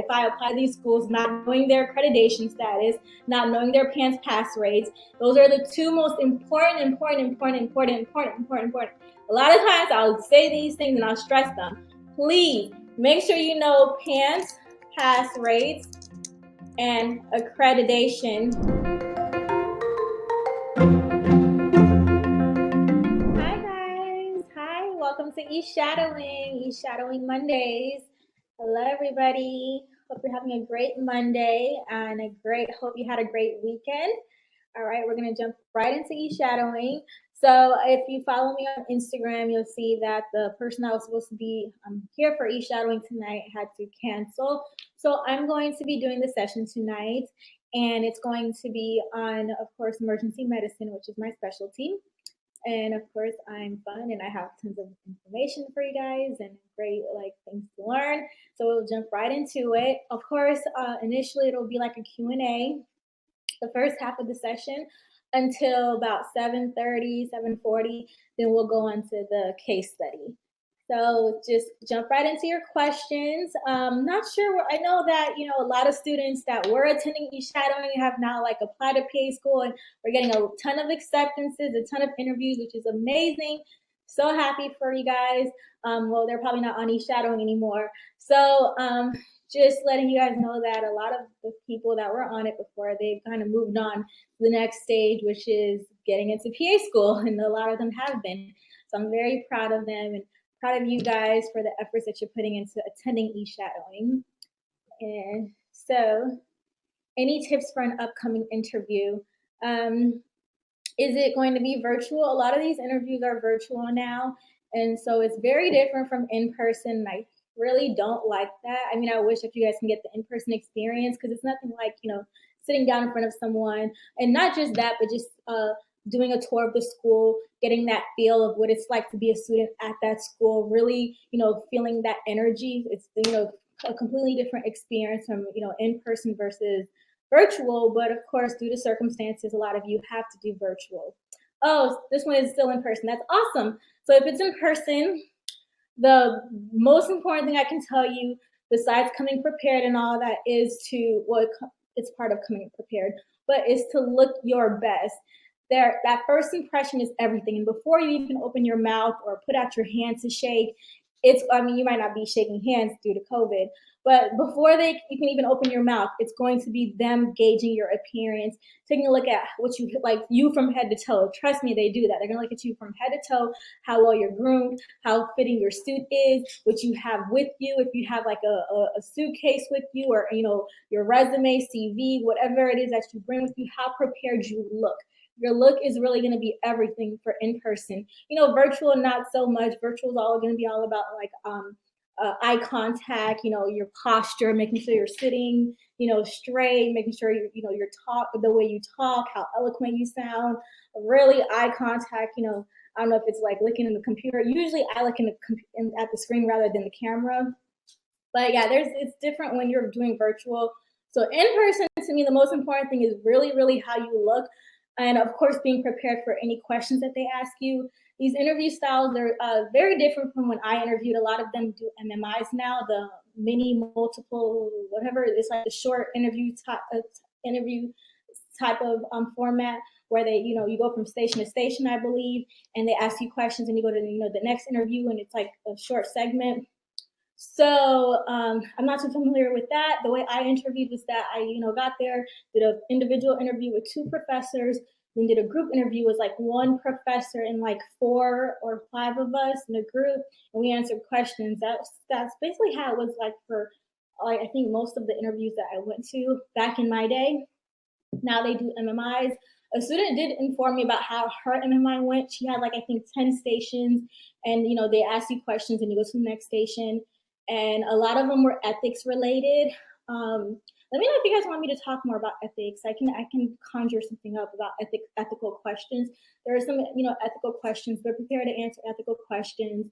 if I apply to these schools not knowing their accreditation status, not knowing their PANCE pass rates. Those are the two most important. A lot of times I'll say these things and I'll stress them. Please make sure you know PANCE pass rates and accreditation. Hi guys, hi, welcome to e-Shadowing Mondays. Hello everybody, hope you're having a great Monday and hope you had a great weekend. All right, we're gonna jump right into e-Shadowing. So if you follow me on Instagram, you'll see that the person that was supposed to be here for e-Shadowing tonight had to cancel. So I'm going to be doing the session tonight, and it's going to be on, of course, emergency medicine, which is my specialty. And of course, I'm fun and I have tons of information for you guys and great things to learn. So we'll jump right into it. Of course, initially it'll be like a Q&A, the first half of the session until about 7:30, 7:40. Then we'll go on to the case study. So just jump right into your questions. Not sure, I know that, a lot of students that were attending e-Shadowing have now applied to PA school, and we're getting a ton of acceptances, a ton of interviews, which is amazing. So happy for you guys. Well, they're probably not on e-Shadowing anymore. So just letting you guys know that a lot of the people that were on it before, they've kind of moved on to the next stage, which is getting into PA school, and a lot of them have been. So I'm very proud of them and proud of you guys for the efforts that you're putting into attending e-Shadowing. And so, any tips for an upcoming interview? Is it going to be virtual? A lot of these interviews are virtual now, and so it's very different from in-person. I really don't like that. I mean, I wish that you guys can get the in-person experience, because it's nothing like, sitting down in front of someone, and not just that, but just doing a tour of the school, getting that feel of what it's like to be a student at that school, really, feeling that energy. It's, a completely different experience from, in-person versus virtual. But of course, due to circumstances, a lot of you have to do virtual. Oh, this one is still in person. That's awesome. So if it's in person, the most important thing I can tell you, besides coming prepared and all that, is it's part of coming prepared, but is to look your best. That first impression is everything. And before you even open your mouth or put out your hand to shake, you might not be shaking hands due to COVID, but before you can even open your mouth, it's going to be them gauging your appearance, taking a look at what you from head to toe. Trust me, they do that. They're going to look at you from head to toe, how well you're groomed, how fitting your suit is, what you have with you, if you have a suitcase with you, or, your resume, CV, whatever it is that you bring with you, how prepared you look. Your look is really going to be everything for in-person. Virtual, not so much. Virtual is all going to be all about eye contact, your posture, making sure you're sitting, straight, making sure your talk, the way you talk, how eloquent you sound, really eye contact. I don't know if it's like looking in the computer. Usually I look at the screen rather than the camera. But yeah, it's different when you're doing virtual. So in person, to me, the most important thing is really, really how you look. And of course, being prepared for any questions that they ask you. These interview styles are very different from when I interviewed. A lot of them do MMIs now, the mini, multiple, whatever. It's like the short interview type of format, where they, you go from station to station, I believe, and they ask you questions, and you go to the next interview, and it's like a short segment. So I'm not too familiar with that. The way I interviewed was that I, got there, did an individual interview with 2 professors, then did a group interview with 1 professor and 4 or 5 of us in a group, and we answered questions. That's basically how it was for I think most of the interviews that I went to back in my day. Now they do MMIs. A student did inform me about how her MMI went. She had I think 10 stations, and they ask you questions and you go to the next station. And a lot of them were ethics related. Let me know if you guys want me to talk more about ethics. I can conjure something up about ethical questions. There are some ethical questions. They're prepared to answer ethical questions.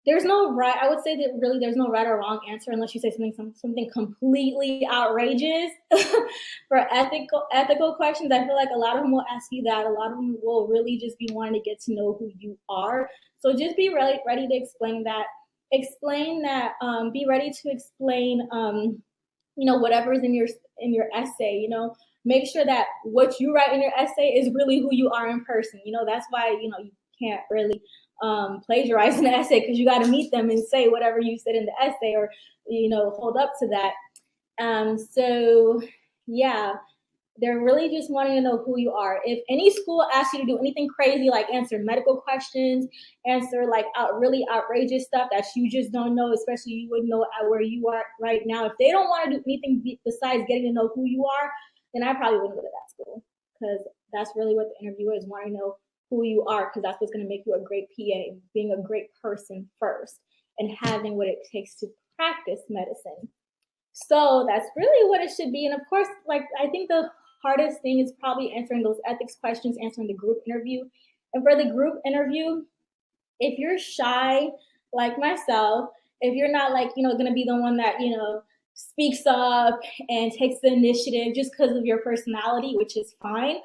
There's no right. I would say that really there's no right or wrong answer unless you say something completely outrageous. For ethical questions, I feel like a lot of them will ask you that. A lot of them will really just be wanting to get to know who you are. So just be ready to explain that. explain that, be ready to explain, whatever's in your essay, make sure that what you write in your essay is really who you are in person. That's why, you can't really plagiarize an essay, because you got to meet them and say whatever you said in the essay, or, hold up to that. So yeah, they're really just wanting to know who you are. If any school asks you to do anything crazy, like answer medical questions, answer like really outrageous stuff that you just don't know, especially you wouldn't know at where you are right now. If they don't want to do anything besides getting to know who you are, then I probably wouldn't go to that school, because that's really what the interviewer is wanting to know, who you are, because that's what's going to make you a great PA, being a great person first and having what it takes to practice medicine. So that's really what it should be. And of course, like, I think the hardest thing is probably answering those ethics questions, answering the group interview. And for the group interview, if you're shy like myself, if you're not like, going to be the one that, speaks up and takes the initiative just because of your personality, which is fine,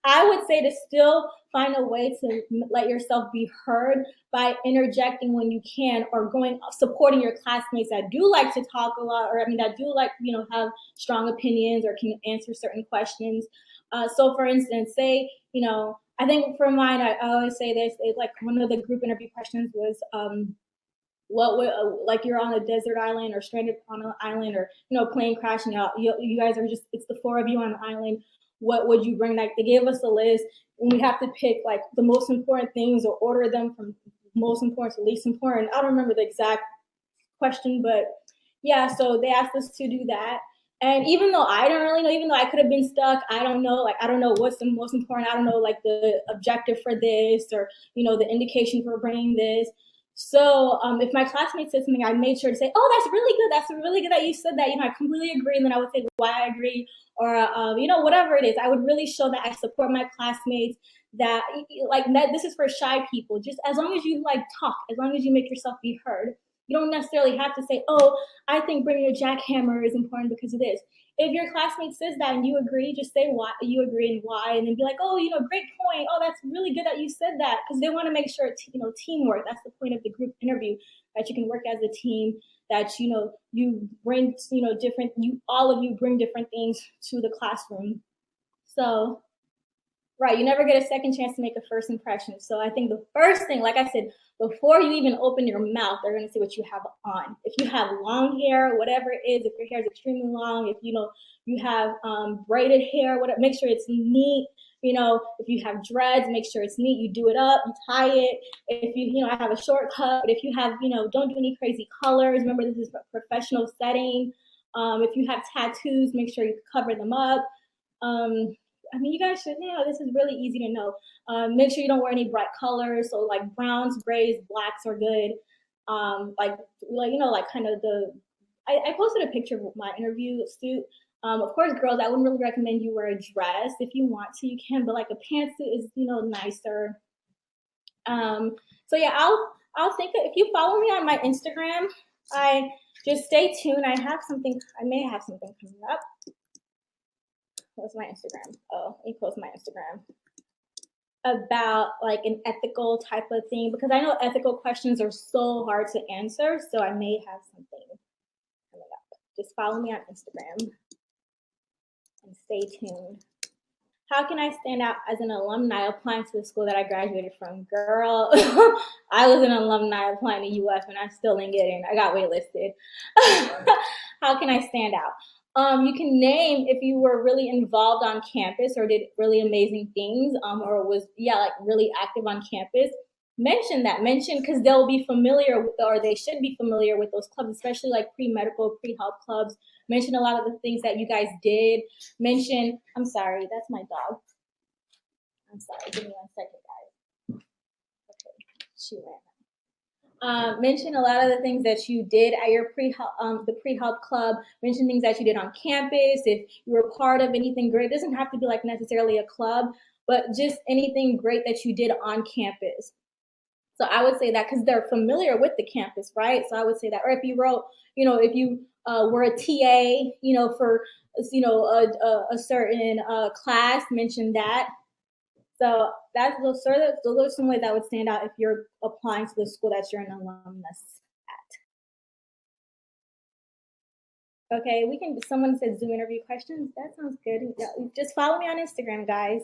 I would say to still find a way to let yourself be heard by interjecting when you can, or supporting your classmates that do like to talk a lot, or that do like, have strong opinions or can answer certain questions. So for instance, say, I think for mine, I always say this, like one of the group interview questions was, what would, like, you're on a desert island or stranded on an island, or plane crashing out, you guys are just, it's the four of you on the island, what would you bring? Like, they gave us a list, and we have to pick like the most important things, or order them from most important to least important. I don't remember the exact question, but yeah, so they asked us to do that. And even though I don't really know, even though I could have been stuck, I don't know, like, I don't know what's the most important. I don't know, like, the objective for this, or, the indication for bringing this. So if my classmate said something, I made sure to say, oh, that's really good. That's really good that you said that. I completely agree. And then I would say why I agree, or, whatever it is. I would really show that I support my classmates, that, like, that this is for shy people. Just as long as you, like, talk, as long as you make yourself be heard. You don't necessarily have to say, oh, I think bringing a jackhammer is important because of this. If your classmate says that and you agree, just say why you agree and why, and then be like, oh, great point. Oh, that's really good that you said that, because they want to make sure it's, teamwork. That's the point of the group interview, that you can work as a team, that, you bring, different, all of you bring different things to the classroom. So, right, you never get a second chance to make a first impression. So I think the first thing, like I said, before you even open your mouth, they're going to see what you have on. If you have long hair, whatever it is, if your hair is extremely long, if you have braided hair, whatever, make sure it's neat. If you have dreads, make sure it's neat. You do it up, you tie it. If I have a short cut, but if you have, don't do any crazy colors. Remember, this is a professional setting. If you have tattoos, make sure you cover them up. You guys should know, this is really easy to know. Make sure you don't wear any bright colors. So like browns, grays, blacks are good. Like kind of I posted a picture of my interview suit. Of course, girls, I wouldn't really recommend you wear a dress. If you want to, you can, but like a pantsuit is, nicer. So yeah, I'll think if you follow me on my Instagram, I just stay tuned. I may have something coming up. What's my Instagram? Oh, let me post my Instagram about like an ethical type of thing, because I know ethical questions are so hard to answer. So I may have something coming up. Just follow me on Instagram and stay tuned. How can I stand out as an alumni applying to the school that I graduated from? Girl, I was an alumni applying to UF and I still didn't get in. I got waitlisted. How can I stand out? You can name if you were really involved on campus or did really amazing things, or was, like really active on campus. Mention because they'll be familiar with, or they should be familiar with those clubs, especially like pre-medical, pre-health clubs. Mention a lot of the things that you guys did. I'm sorry, that's my dog. I'm sorry, give me 1 second, guys. Okay, she ran. Mention a lot of the things that you did at your the pre-health club. Mention things that you did on campus. If you were part of anything great, it doesn't have to be like necessarily a club, but just anything great that you did on campus. So I would say that because they're familiar with the campus, right? So I would say that. Or if you wrote, if you were a TA, for, a certain class, mention that. So those are some ways that would stand out if you're applying to the school that you're an alumnus at. Okay, we can. Someone said Zoom interview questions. That sounds good. Just follow me on Instagram, guys.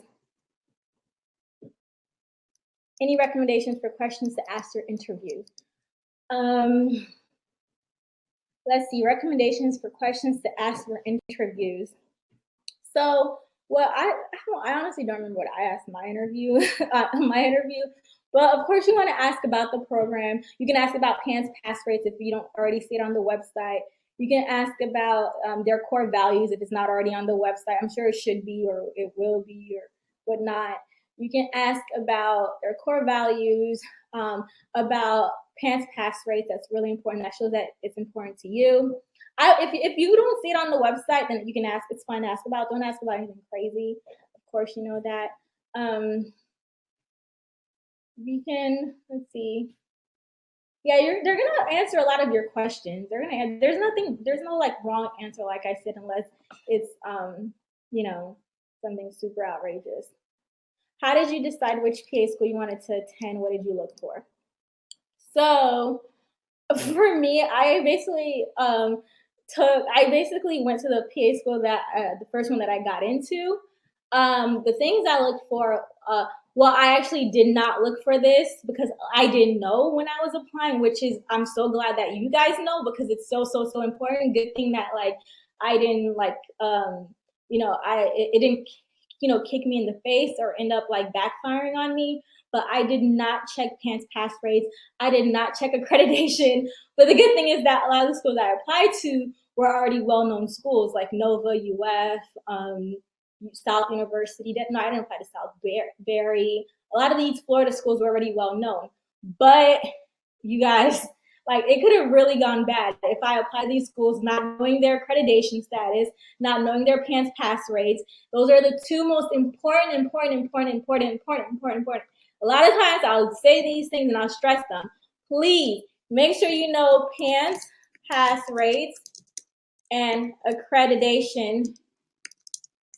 Any recommendations for questions to ask for interview? Um, let's see. Recommendations for questions to ask for interviews. So, well, I honestly don't remember what I asked my interview my interview. But of course, you want to ask about the program. You can ask about PANCE pass rates if you don't already see it on the website. You can ask about their core values if it's not already on the website. I'm sure it should be or it will be or whatnot. You can ask about their core values, about PANCE pass rates. That's really important. That shows that it's important to you. If you don't see it on the website, then you can ask. It's fine to ask about. Don't ask about anything crazy. Of course, you know that. We can, let's see. Yeah, they're gonna answer a lot of your questions. There's no like wrong answer, like I said, unless it's you know, something super outrageous. How did you decide which PA school you wanted to attend? What did you look for? So for me, I basically went to the PA school that the first one that I got into. The things I looked for, well, I actually did not look for this because I didn't know when I was applying, which is I'm so glad that you guys know because it's so important. Good thing that like I didn't like it didn't kick me in the face or end up like backfiring on me. But I did not check PANCE pass rates. I did not check accreditation. But the good thing is that a lot of the schools I applied to were already well-known schools like Nova, UF, South University. No, I didn't apply to South Berry. A lot of these Florida schools were already well-known. But you guys, like it could have really gone bad if I applied these schools not knowing their accreditation status, not knowing their PANCE pass rates. Those are the two most important. A lot of times I'll say these things and I'll stress them. Please make sure you know PANCE pass rates and accreditation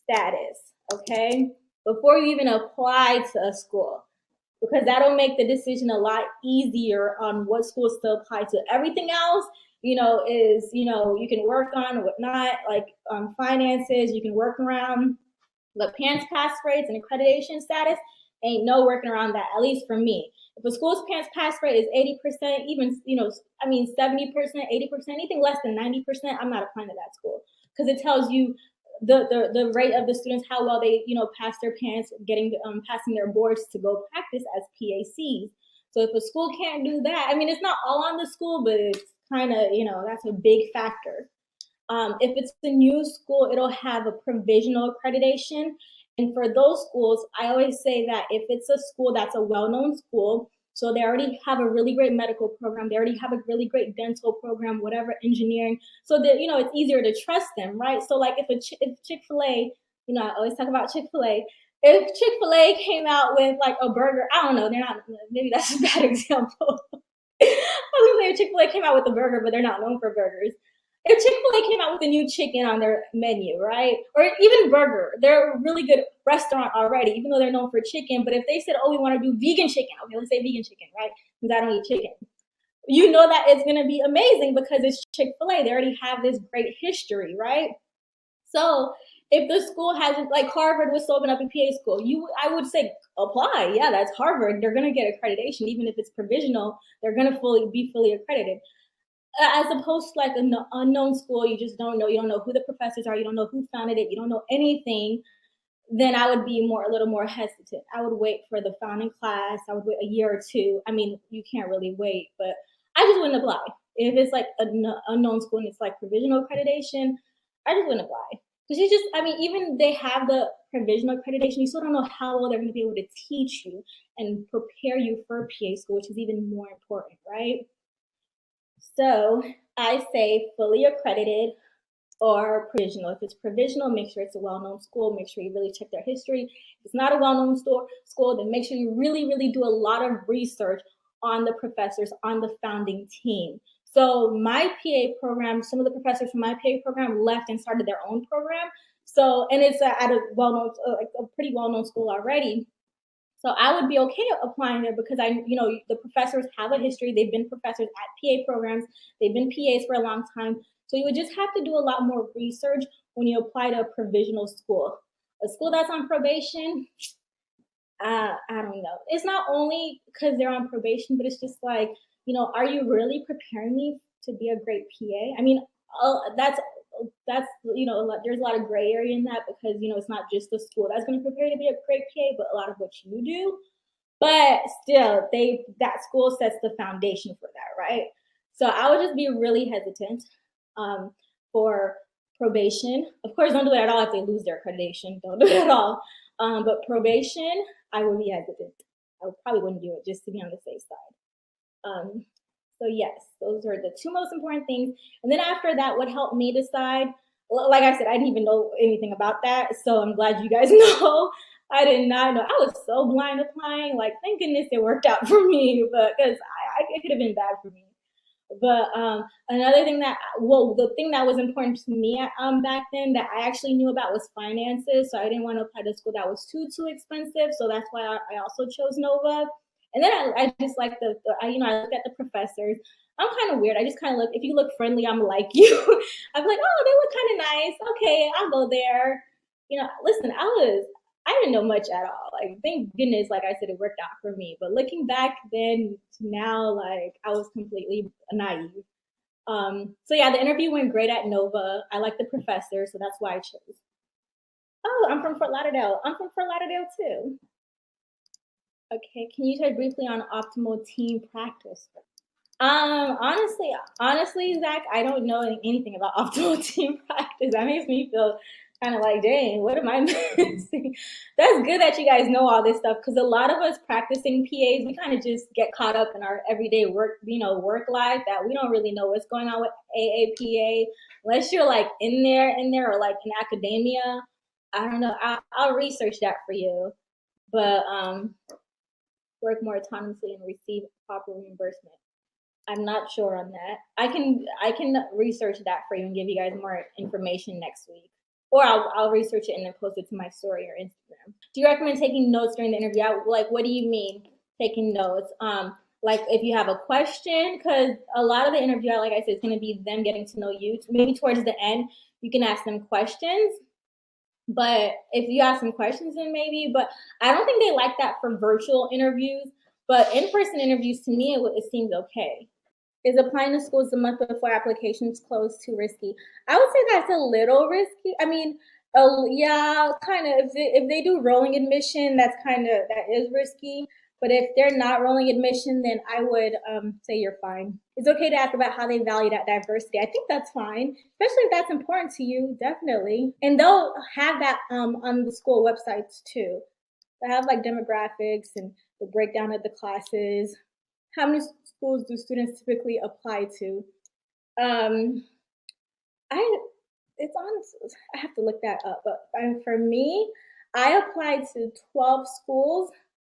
status, okay? Before you even apply to a school, because that'll make the decision a lot easier on what schools to apply to. Everything else, is, you can work on whatnot, like finances, you can work around the PANCE pass rates and accreditation status. Ain't no working around that, at least for me. If a school's PANCE pass rate is 80%, even, 70%, 80%, anything less than 90%, I'm not applying to that school because it tells you the rate of the students, how well they pass their PANCE, getting passing their boards to go practice as PACs. So if a school can't do that, I mean, it's not all on the school, but it's kind of that's a big factor. If it's a new school, it'll have a provisional accreditation. And for those schools, I always say that if it's a school that's a well-known school, so they already have a really great medical program, they already have a really great dental program, whatever, engineering, so that it's easier to trust them, right? So like if Chick-fil-A, I always talk about Chick-fil-A. If Chick-fil-A came out with like a burger, I don't know, they're not, maybe that's a bad example. I was gonna say if Chick-fil-A came out with a burger, but they're not known for burgers. If Chick-fil-A came out with a new chicken on their menu, right? Or even burger, they're a really good restaurant already, even though they're known for chicken. But if they said, oh, we want to do vegan chicken, okay, let's say vegan chicken, right? Because I don't eat chicken. You know that it's going to be amazing because it's Chick-fil-A. They already have this great history, right? So if the school hasn't, like Harvard was open up a PA school, I would say apply. Yeah, that's Harvard. They're going to get accreditation, even if it's provisional. They're going to be fully accredited as opposed to like an unknown school. You just don't know. You don't know who the professors are. You don't know who founded it. You don't know anything. Then I would be a little more hesitant. I would wait for the founding class. I would wait a year or two. I mean, you can't really wait, but I just wouldn't apply. If it's like an unknown school and it's like provisional accreditation, I just wouldn't apply. Because even they have the provisional accreditation, you still don't know how well they're going to be able to teach you and prepare you for PA school, which is even more important, right? So I say fully accredited or provisional. If it's provisional, make sure it's a well-known school. Make sure you really check their history. If it's not a well-known school, then make sure you really do a lot of research on the professors, on the founding team. So my PA program, some of the professors from my PA program left and started their own program. So, and it's at a well-known, like a pretty well-known school already. So I would be okay applying there because the professors have a history. They've been professors at PA programs. They've been PAs for a long time. So you would just have to do a lot more research when you apply to a provisional school. A school that's on probation, I don't know. It's not only because they're on probation, but it's just like, are you really preparing me to be a great PA? I mean, that's there's a lot of gray area in that because it's not just the school that's going to prepare you to be a great PA, but a lot of what you do. But still, that school sets the foundation for that, right? So I would just be really hesitant for probation. Of course, don't do it at all if they lose their accreditation. Don't do it at all. But probation, I would be hesitant. I probably wouldn't do it just to be on the safe side. So yes, those are the two most important things. And then after that, what helped me decide, like I said, I didn't even know anything about that. So I'm glad you guys know. I did not know. I was so blind applying. Like, thank goodness it worked out for me, but because it could have been bad for me. But another thing the thing that was important to me back then that I actually knew about was finances. So I didn't want to apply to school that was too expensive. So that's why I also chose Nova. And then I just like I look at the professors. I'm kind of weird. I just kind of look. If you look friendly, I'm like you. I'm like, oh, they look kind of nice. Okay, I'll go there. Listen, I didn't know much at all. Like, thank goodness, like I said, it worked out for me. But looking back then to now, like, I was completely naive. So yeah, the interview went great at Nova. I like the professor, so that's why I chose. Oh, I'm from Fort Lauderdale. I'm from Fort Lauderdale too. Okay, can you touch briefly on optimal team practice? Honestly, Zach, I don't know anything about optimal team practice. That makes me feel kind of like, dang, what am I missing? That's good that you guys know all this stuff because a lot of us practicing PAs, we kind of just get caught up in our everyday work, work life that we don't really know what's going on with AAPA unless you're like in there or like in academia. I don't know. I'll research that for you, but work more autonomously and receive proper reimbursement. I'm not sure on that. I can research that for you and give you guys more information next week. Or I'll research it and then post it to my story or Instagram. Do you recommend taking notes during the interview? Like, what do you mean taking notes? Like if you have a question, because a lot of the interview, like I said, is going to be them getting to know you. Maybe towards the end, you can ask them questions. But if you ask some questions, then maybe. But I don't think they like that for virtual interviews. But in-person interviews, to me, it seems okay. Is applying to schools the month before applications close too risky? I would say that's a little risky. I mean, yeah, kind of. If they do rolling admission, that is risky. But if they're not rolling admission, then I would say you're fine. It's okay to ask about how they value that diversity. I think that's fine, especially if that's important to you, definitely. And they'll have that on the school websites too. They have like demographics and the breakdown of the classes. How many schools do students typically apply to? I have to look that up. But for me, I applied to 12 schools,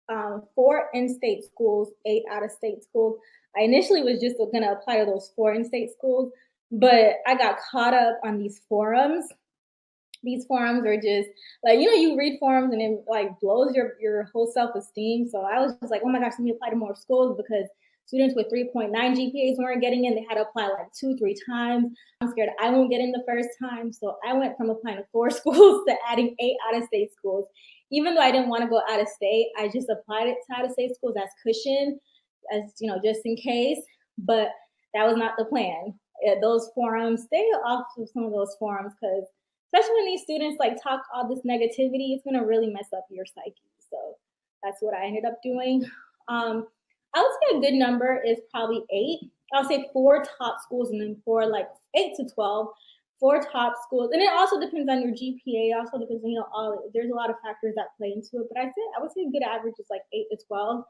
4 in-state schools, 8 out-of-state schools. I initially was just going to apply to those 4 in-state schools, but I got caught up on these forums. These forums are just like, you read forums and it like blows your whole self-esteem. So I was just like, oh my gosh, let me apply to more schools because students with 3.9 GPAs weren't getting in. They had to apply like 2-3 times. I'm scared I won't get in the first time. So I went from applying to 4 schools to adding 8 out-of-state schools. Even though I didn't want to go out of state, I just applied it to out-of-state schools as cushion, as just in case. But that was not the plan. Those forums, stay off of some of those forums because especially when these students like talk all this negativity, it's gonna really mess up your psyche. So that's what I ended up doing. I would say a good number is probably 8. I'll say 4 top schools and then 4 like 8 to 12. 4 top schools, and it also depends on your GPA. It also depends on there's a lot of factors that play into it. But I would say a good average is like 8 to 12.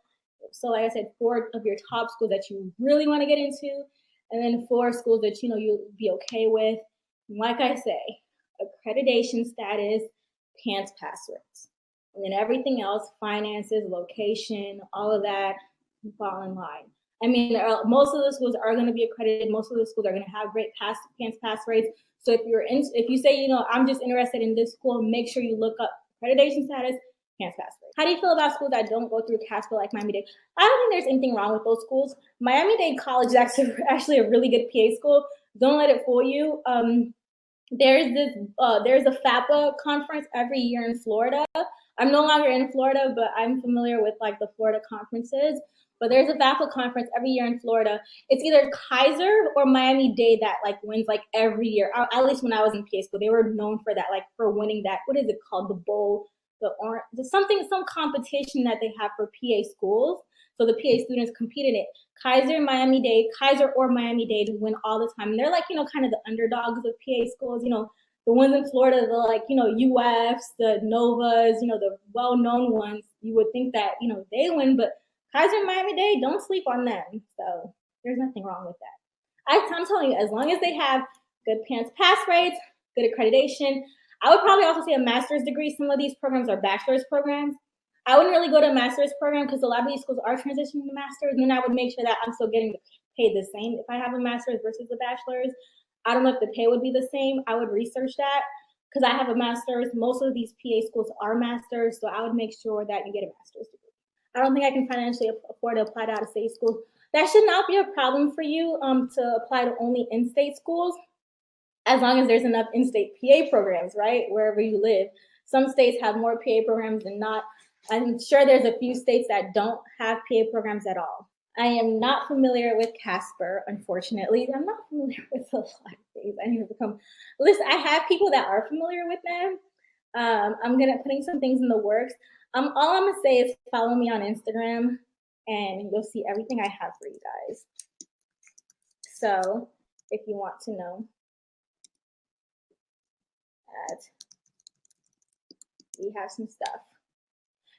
So like I said, 4 of your top schools that you really want to get into, and then 4 schools that you'll be okay with. And like I say, accreditation status, PANCE pass rates. And then everything else, finances, location, all of that, fall in line. I mean, most of the schools are going to be accredited. Most of the schools are going to have great PANCE pass rates. So if you say, I'm just interested in this school, make sure you look up accreditation status, PANCE pass rate. How do you feel about schools that don't go through CASPA like Miami-Dade? I don't think there's anything wrong with those schools. Miami-Dade College is actually a really good PA school, don't let it fool you. There's a FAPA conference every year in Florida. I'm no longer in Florida, but I'm familiar with like the Florida conferences. But there's a FAPA conference every year in Florida. It's either Kaiser or Miami-Dade that like wins like every year. At least when I was in PA school, they were known for that, like for winning that. What is it called? The bowl, some competition that they have for PA schools. So the PA students compete in it. Kaiser or Miami-Dade win all the time. And they're like, kind of the underdogs of PA schools. The ones in Florida, the like, UFs, the Novas, the well-known ones. You would think that, they win, but Kaiser and Miami-Dade, don't sleep on them. So there's nothing wrong with that. I'm telling you, as long as they have good PANCE pass rates, good accreditation, I would probably also say a master's degree. Some of these programs are bachelor's programs. I wouldn't really go to a master's program because a lot of these schools are transitioning to masters, and then I would make sure that I'm still getting paid the same if I have a master's versus a bachelor's. I don't know if the pay would be the same. I would research that because I have a master's. Most of these PA schools are masters, so I would make sure that you get a master's degree. I don't think I can financially afford to apply to out-of-state schools. That should not be a problem for you to apply to only in-state schools, as long as there's enough in-state PA programs, right, wherever you live. Some states have more PA programs than not. I'm sure there's a few states that don't have PA programs at all. I am not familiar with Casper, unfortunately. I'm not familiar with a lot of things. I need to become. Listen, I have people that are familiar with them. I'm putting some things in the works. All I'm gonna say is follow me on Instagram, and you'll see everything I have for you guys. So, if you want to know that we have some stuff.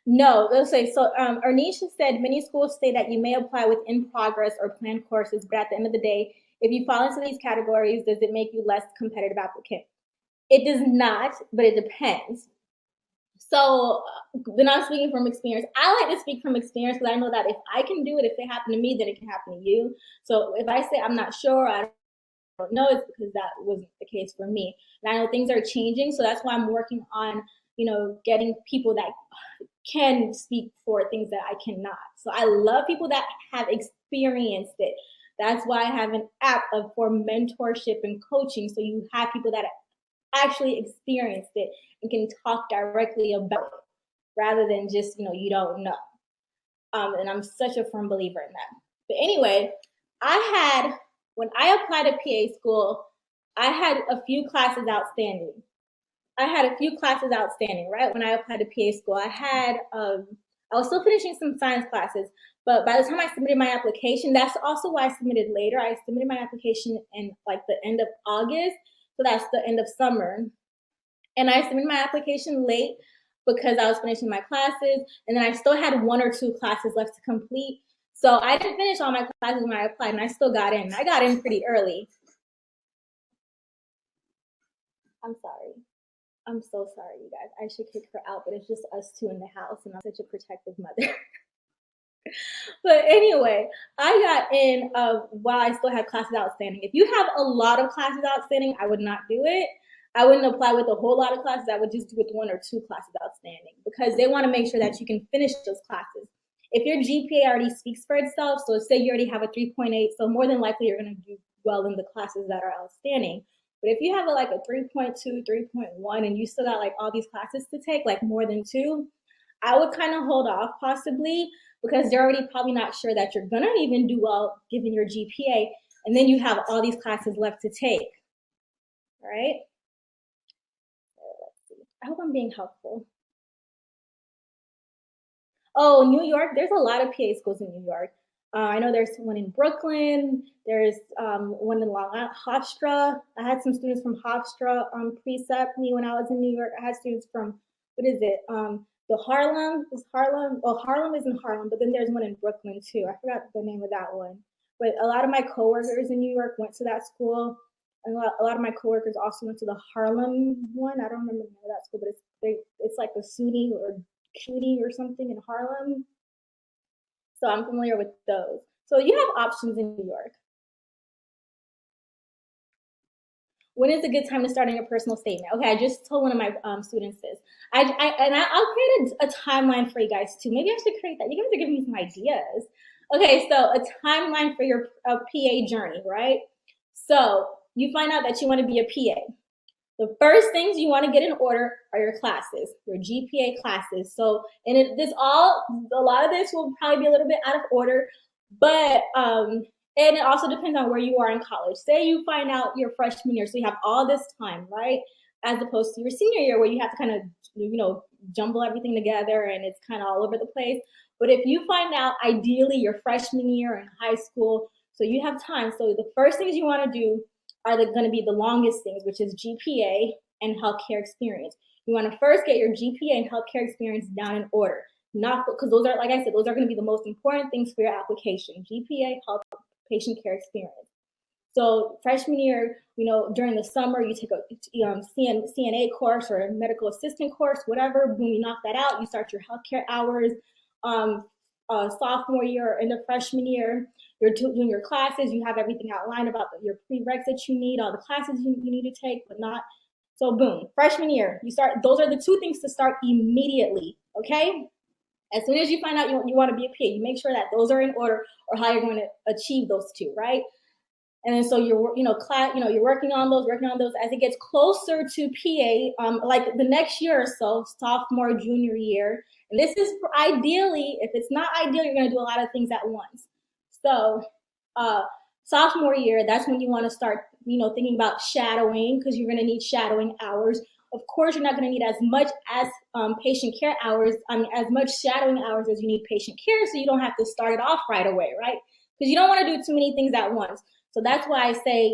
No, they'll say so. Ernisha said many schools say that you may apply with in progress or planned courses, but at the end of the day, if you fall into these categories, does it make you less competitive applicant? It does not, but it depends. So then I'm speaking from experience. I like to speak from experience because I know that if I can do it, if it happened to me, then it can happen to you. So if I say I'm not sure, I don't know, it's because that wasn't the case for me. And I know things are changing, so that's why I'm working on, getting people that can speak for things that I cannot. So I love people that have experienced it. That's why I have an app for mentorship and coaching. So you have people that actually experienced it and can talk directly about it rather than just, you don't know. And I'm such a firm believer in that. But anyway, when I applied to PA school, I had a few classes outstanding. Right? When I applied to PA school, I was still finishing some science classes, but by the time I submitted my application, that's also why I submitted later. I submitted my application in like the end of August, so that's the end of summer. And I submitted my application late because I was finishing my classes, and then I still had 1 or 2 classes left to complete. So I didn't finish all my classes when I applied, and I still got in. I got in pretty early. I'm sorry. I'm so sorry, you guys. I should kick her out, but it's just us two in the house, and I'm such a protective mother. But anyway, I got in while I still had classes outstanding. If you have a lot of classes outstanding, I would not do it. I wouldn't apply with a whole lot of classes. I would just do with 1 or 2 classes outstanding because they want to make sure that you can finish those classes. If your GPA already speaks for itself, so say you already have a 3.8, so more than likely you're going to do well in the classes that are outstanding. But if you have like a 3.2, 3.1, and you still got like all these classes to take, like more than 2, I would kind of hold off possibly because they're already probably not sure that you're going to even do well given your GPA. And then you have all these classes left to take. All right. Let's see. I hope I'm being helpful. Oh, New York. There's a lot of PA schools in New York. I know there's one in Brooklyn. There's one in Long Island, Hofstra. I had some students from Hofstra precept me when I was in New York. I had students from, what is it? The Harlem. Is Harlem? Well, Harlem is in Harlem, but then there's one in Brooklyn too. I forgot the name of that one. But a lot of my coworkers in New York went to that school. And a lot of my coworkers also went to the Harlem one. I don't remember the name of that school, but it's like a SUNY or CUNY or something in Harlem. So I'm familiar with those. So you have options in New York. When is a good time to starting a personal statement? Okay, I just told one of my students this. I'll create a timeline for you guys too. Maybe I should create that. You guys are giving me some ideas. Okay, so a timeline for your PA journey, right? So you find out that you want to be a PA. The first things you want to get in order are your classes, your GPA classes. So, and a lot of this will probably be a little bit out of order, but and it also depends on where you are in college. Say you find out your freshman year, so you have all this time, right? As opposed to your senior year, where you have to kind of, jumble everything together and it's kind of all over the place. But if you find out, ideally, your freshman year in high school, so you have time. So the first things you want to do are going to be the longest things, which is GPA and healthcare experience. You want to first get your GPA and healthcare experience down in order. Not because those are, like I said, those are going to be the most important things for your application: GPA, health, patient care experience. So freshman year, during the summer, you take a CNA course or a medical assistant course, whatever. Boom, you knock that out. You start your healthcare hours. Sophomore year and the freshman year, you're doing your classes. You have everything outlined about your prereqs that you need, all the classes you need to take, but not. So boom, freshman year, you start. Those are the two things to start immediately. Okay. As soon as you find out you want to be a PA, you make sure that those are in order, or how you're going to achieve those two, right? And then so you're working on those as it gets closer to PA, like the next year or so, sophomore, junior year. And this is ideally, if it's not ideal, you're going to do a lot of things at once. So sophomore year, that's when you want to start, thinking about shadowing, because you're going to need shadowing hours. Of course, you're not going to need as much as patient care hours, as much shadowing hours as you need patient care, so you don't have to start it off right away, right? Because you don't want to do too many things at once. So that's why I say,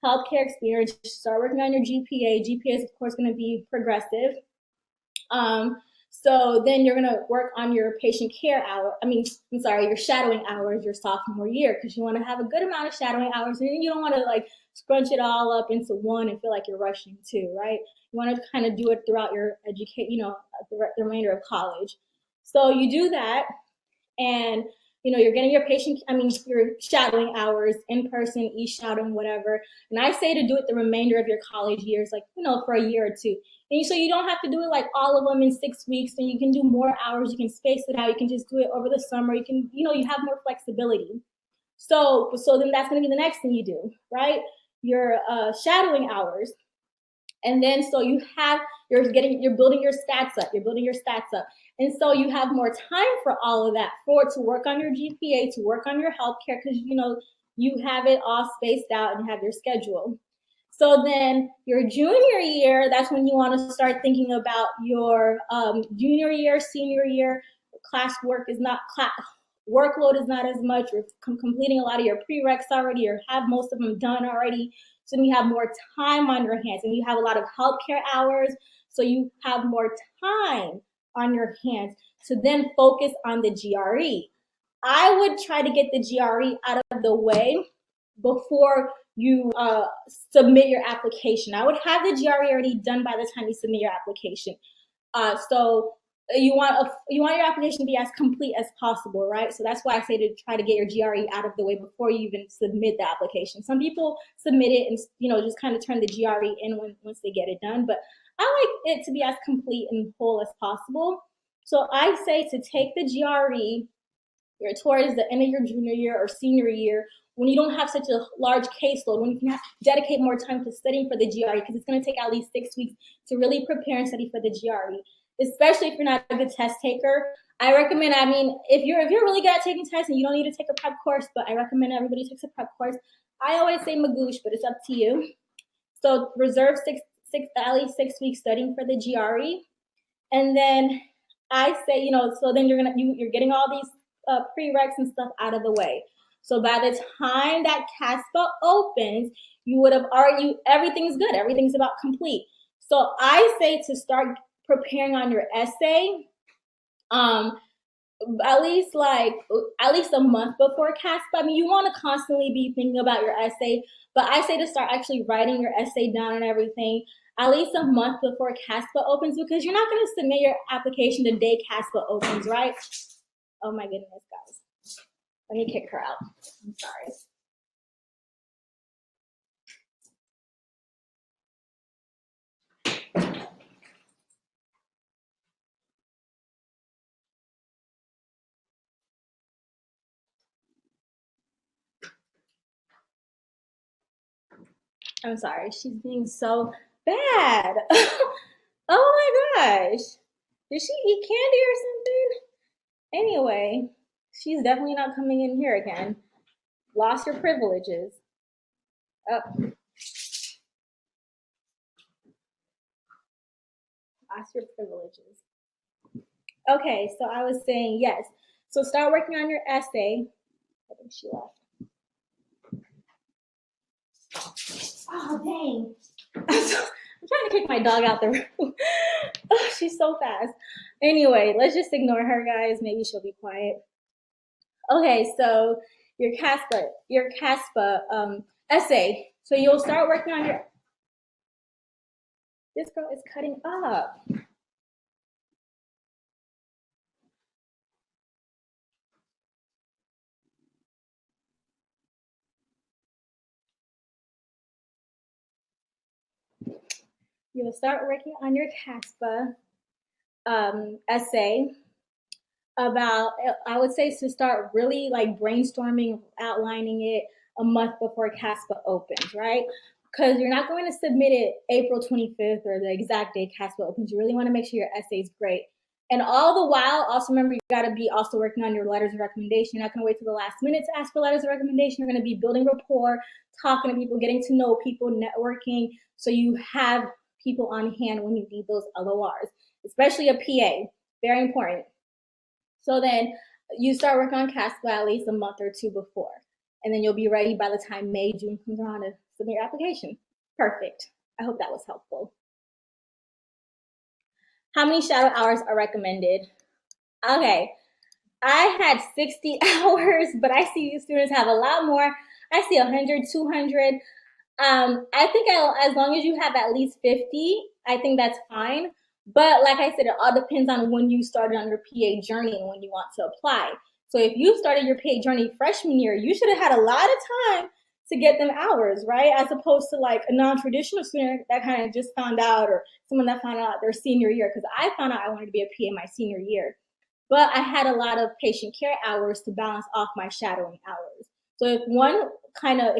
healthcare experience, start working on your GPA. GPA is, of course, going to be progressive. So then you're going to work on your patient care your shadowing hours your sophomore year, because you want to have a good amount of shadowing hours, and you don't want to scrunch it all up into one and feel like you're rushing too, right? You want to kind of do it throughout your the remainder of college. So you do that, and you're getting your shadowing hours in person, e-shadowing, whatever. And I say to do it the remainder of your college years, for a year or two. And so you don't have to do it all of them in 6 weeks, and you can do more hours. You can space it out. You can just do it over the summer. You can, you have more flexibility. So then that's going to be the next thing you do, right? Your shadowing hours. And then so you're building your stats up. And so you have more time for all of that, to work on your GPA, to work on your healthcare, because you have it all spaced out and you have your schedule. So then your junior year, that's when you want to start thinking about your junior year, senior year. Workload is not as much. You're completing a lot of your prereqs already, or have most of them done already. So then you have more time on your hands, and you have a lot of healthcare hours. So you have more time on your hands to then focus on the GRE. I would try to get the GRE out of the way before you submit your application. I would have the GRE already done by the time you submit your application. So you want your application to be as complete as possible, right? So that's why I say to try to get your GRE out of the way before you even submit the application. Some people submit it and just kind of turn the GRE in once they get it done, but I like it to be as complete and whole as possible. So I say to take the GRE towards the end of your junior year or senior year, when you don't have such a large caseload, when you can dedicate more time to studying for the GRE, because it's going to take at least 6 weeks to really prepare and study for the GRE, especially if you're not a good test taker. I recommend, if you're really good at taking tests and you don't need to take a prep course, but I recommend everybody takes a prep course. I always say magoosh, but it's up to you. So reserve at least 6 weeks studying for the GRE. And then I say, so then you're getting all these prereqs and stuff out of the way. So by the time that CASPA opens, you would have already, everything's good. Everything's about complete. So I say to start preparing on your essay, at least a month before CASPA. You want to constantly be thinking about your essay, but I say to start actually writing your essay down and everything at least a month before CASPA opens, because you're not going to submit your application the day CASPA opens, right? Oh my goodness, guys. Let me kick her out. I'm sorry. I'm sorry, she's being so bad. Oh my gosh. Did she eat candy or something? Anyway, she's definitely not coming in here again. Lost your privileges. Oh, lost your privileges. Okay, so I was saying yes. So start working on your essay. I think she left. Oh, dang. I'm trying to kick my dog out the room. Oh, she's so fast. Anyway, let's just ignore her, guys. Maybe she'll be quiet. Okay, so your CASPA essay. So you'll start working on your. This girl is cutting up. You'll start working on your CASPA essay about, I would say, to start really like brainstorming, outlining it a month before CASPA opens, right? Because you're not going to submit it April 25th or the exact day CASPA opens. You really want to make sure your essay is great. And all the while, also remember, you got to be also working on your letters of recommendation. You're not going to wait till the last minute to ask for letters of recommendation. You're going to be building rapport, talking to people, getting to know people, networking, so you have people on hand when you need those LORs, especially a PA. Very important. So then you start working on CASPA at least a month or two before. And then you'll be ready by the time May, June comes around to submit your application. Perfect. I hope that was helpful. How many shadow hours are recommended? Okay, I had 60 hours, but I see students have a lot more. I see 100, 200. I think as long as you have at least 50, I think that's fine. But like I said, it all depends on when you started on your PA journey and when you want to apply. So if you started your PA journey freshman year, you should have had a lot of time to get them hours, right? As opposed to like a non-traditional student that kind of just found out, or someone that found out their senior year. Because I found out I wanted to be a PA my senior year, but I had a lot of patient care hours to balance off my shadowing hours. So if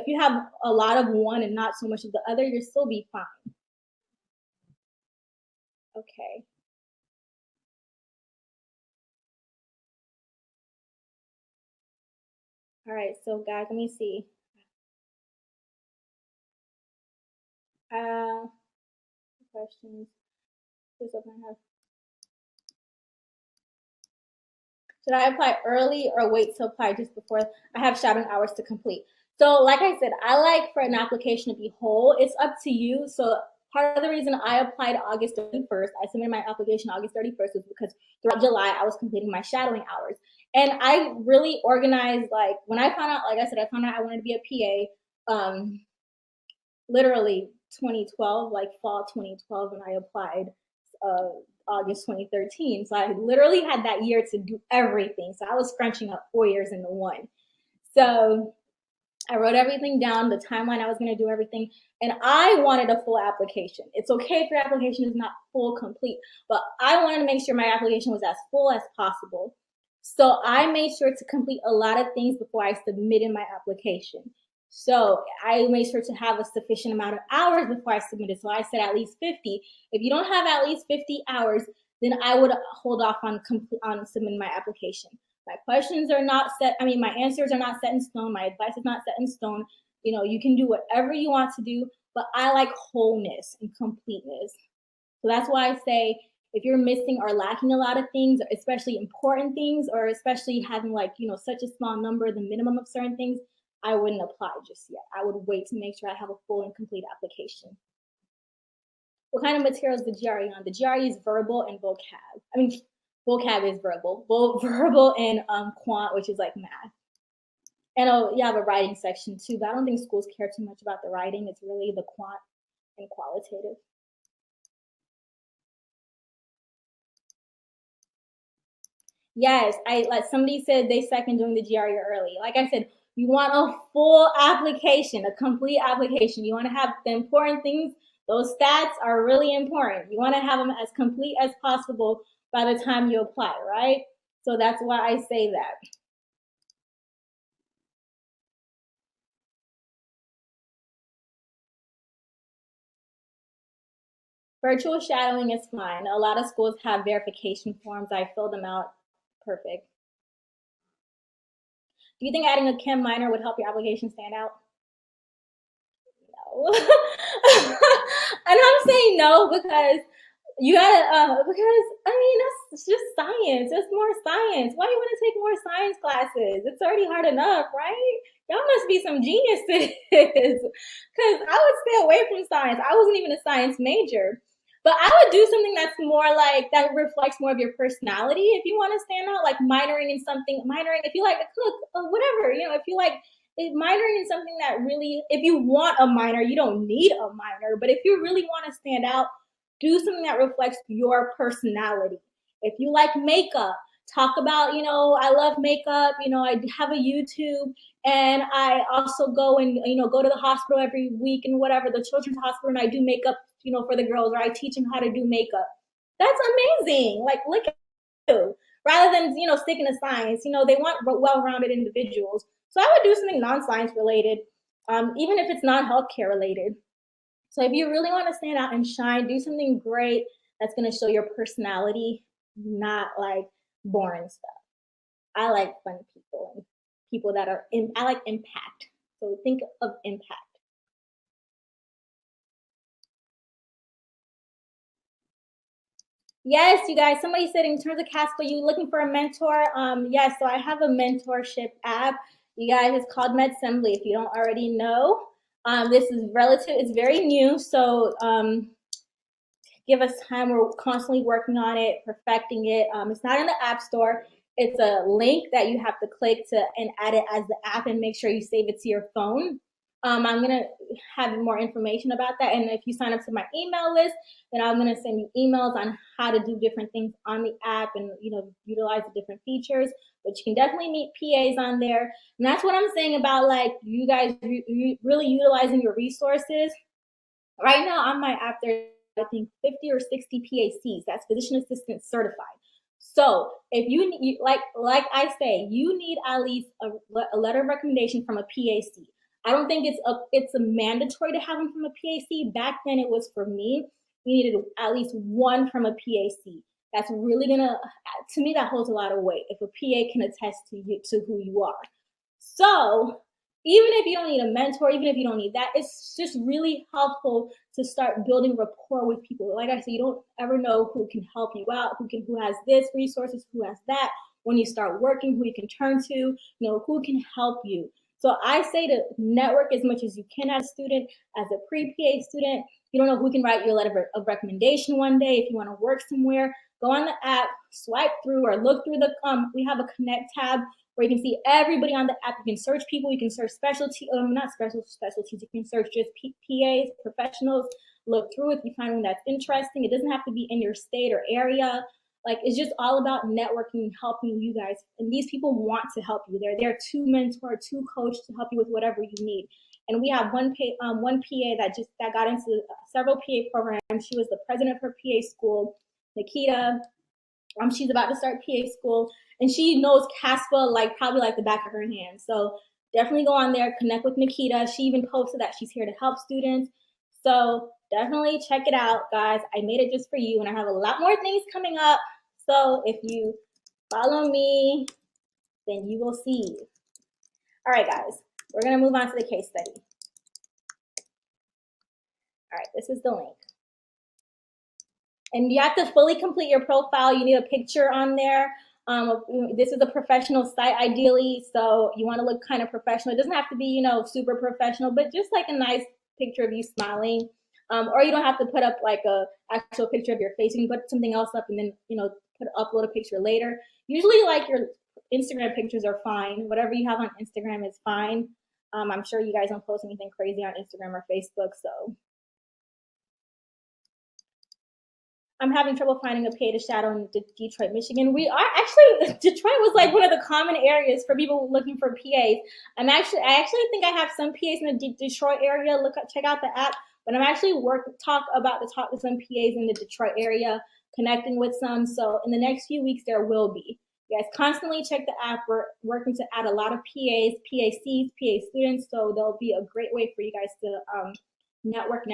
you have a lot of one and not so much of the other, you'll still be fine. Okay. All right, so guys, let me see. Uh, questions. Should I apply early or wait to apply just before I have shadowing hours to complete? So, like I said, I like for an application to be whole. It's up to you. So, part of the reason I applied August 31st, I submitted my application August 31st, was because throughout July I was completing my shadowing hours. And I really organized, like, when I found out, like I said, I found out I wanted to be a PA, literally 2012, like fall 2012, when I applied. August 2013. So I literally had that year to do everything. So I was scrunching up 4 years into one. So I wrote everything down, the timeline I was going to do everything, and I wanted a full application. It's okay if your application is not full complete, but I wanted to make sure my application was as full as possible. So I made sure to complete a lot of things before I submitted my application. So I made sure to have a sufficient amount of hours before I submitted. So I said at least 50. If you don't have at least 50 hours, then I would hold off on submitting my application. My questions are not set. I mean, my answers are not set in stone. My advice is not set in stone. You know, you can do whatever you want to do, but I like wholeness and completeness. So that's why I say, if you're missing or lacking a lot of things, especially important things, or especially having like, such a small number, the minimum of certain things, I wouldn't apply just yet. I would wait to make sure I have a full and complete application. What kind of material is the GRE on? The GRE is verbal and vocab. I mean, vocab is verbal. Verbal and quant, which is like math. And you have a writing section too, but I don't think schools care too much about the writing. It's really the quant and qualitative. Yes, like somebody said they second doing the GRE early. Like I said, you want a full application, a complete application. You want to have the important things. Those stats are really important. You want to have them as complete as possible by the time you apply, right? So that's why I say that. Virtual shadowing is fine. A lot of schools have verification forms. I filled them out. Perfect. Do you think adding a chem minor would help your application stand out? No. And I'm saying no because you gotta, because I mean, that's just science. It's more science. Why do you want to take more science classes? It's already hard enough, right? Y'all must be some geniuses. Because I would stay away from science. I wasn't even a science major. But I would do something that's more like, that reflects more of your personality if you want to stand out, like minoring in something, minoring, if you like to cook or whatever, you know, if you like, minoring in something that really, if you want a minor, you don't need a minor, but if you really want to stand out, do something that reflects your personality. If you like makeup, talk about, you know, I love makeup, you know, I have a YouTube, and I also go and, you know, go to the hospital every week and whatever, the children's hospital, and I do makeup, you know, for the girls, or I teach them how to do makeup. That's amazing. Like, look at you. Rather than, you know, sticking to science, you know, they want well-rounded individuals. So I would do something non-science related, even if it's not healthcare related. So if you really want to stand out and shine, do something great that's going to show your personality, not like boring stuff. I like fun people and people that are I like impact. So think of impact. Yes, you guys, somebody said in terms of Casper, you looking for a mentor? Yes, so I have a mentorship app. You guys, it's called MedSembly. If you don't already know, this is relative, it's very new. So give us time. We're constantly working on it, perfecting it. It's not in the App Store. It's a link that you have to click to and add it as the app, and make sure you save it to your phone. I'm gonna have more information about that, and if you sign up to my email list, then I'm gonna send you emails on how to do different things on the app and, you know, utilize the different features. But you can definitely meet PAs on there, and that's what I'm saying about, like, you guys really utilizing your resources. Right now on my app, there's, I think, 50 or 60 PACs. That's physician assistant certified. So if you like I say, you need at least a letter of recommendation from a PAC. I don't think it's a mandatory to have them from a PAC. Back then it was for me. You needed at least one from a PAC. That's really gonna, to me, that holds a lot of weight if a PA can attest to you, to who you are. So even if you don't need a mentor, even if you don't need that, it's just really helpful to start building rapport with people. Like I said, you don't ever know who can help you out, who has this resources, who has that. When you start working, who you can turn to, you know, who can help you. So I say to network as much as you can as a student, as a pre-PA student. You don't know who can write your letter of recommendation one day. If you want to work somewhere, go on the app, swipe through or look through the, we have a connect tab where you can see everybody on the app. You can search people, you can search specialty, not specialties, you can search just PAs, professionals, look through if you find one that's interesting. It doesn't have to be in your state or area. Like, it's just all about networking and helping you guys. And these people want to help you. They're there to mentor, to coach, to help you with whatever you need. And we have one PA that got into several PA programs. She was the president of her PA school, Nikita. She's about to start PA school, and she knows CASPA like probably like the back of her hand. So definitely go on there, connect with Nikita. She even posted that she's here to help students. So definitely check it out, guys. I made it just for you, and I have a lot more things coming up. So if you follow me, then you will see. All right, guys, we're gonna move on to the case study. All right, this is the link. And you have to fully complete your profile. You need a picture on there. This is a professional site, ideally, so you want to look kind of professional. It doesn't have to be, you know, super professional, but just like a nice picture of you smiling. Or you don't have to put up like a actual picture of your face. You can put something else up and then, you know, upload a picture later. Usually, like, your Instagram pictures are fine. Whatever you have on Instagram is fine. I'm sure you guys don't post anything crazy on Instagram or Facebook, so. I'm having trouble finding a PA to shadow in Detroit, Michigan. We are actually, Detroit was like one of the common areas for people looking for PAs. I actually think I have some PAs in the Detroit area. Check out the app. But I'm actually talk to some PAs in the Detroit area, connecting with some. So in the next few weeks, there will be. You guys constantly check the app. We're working to add a lot of PAs, PACs, PA students. So there'll be a great way for you guys to network.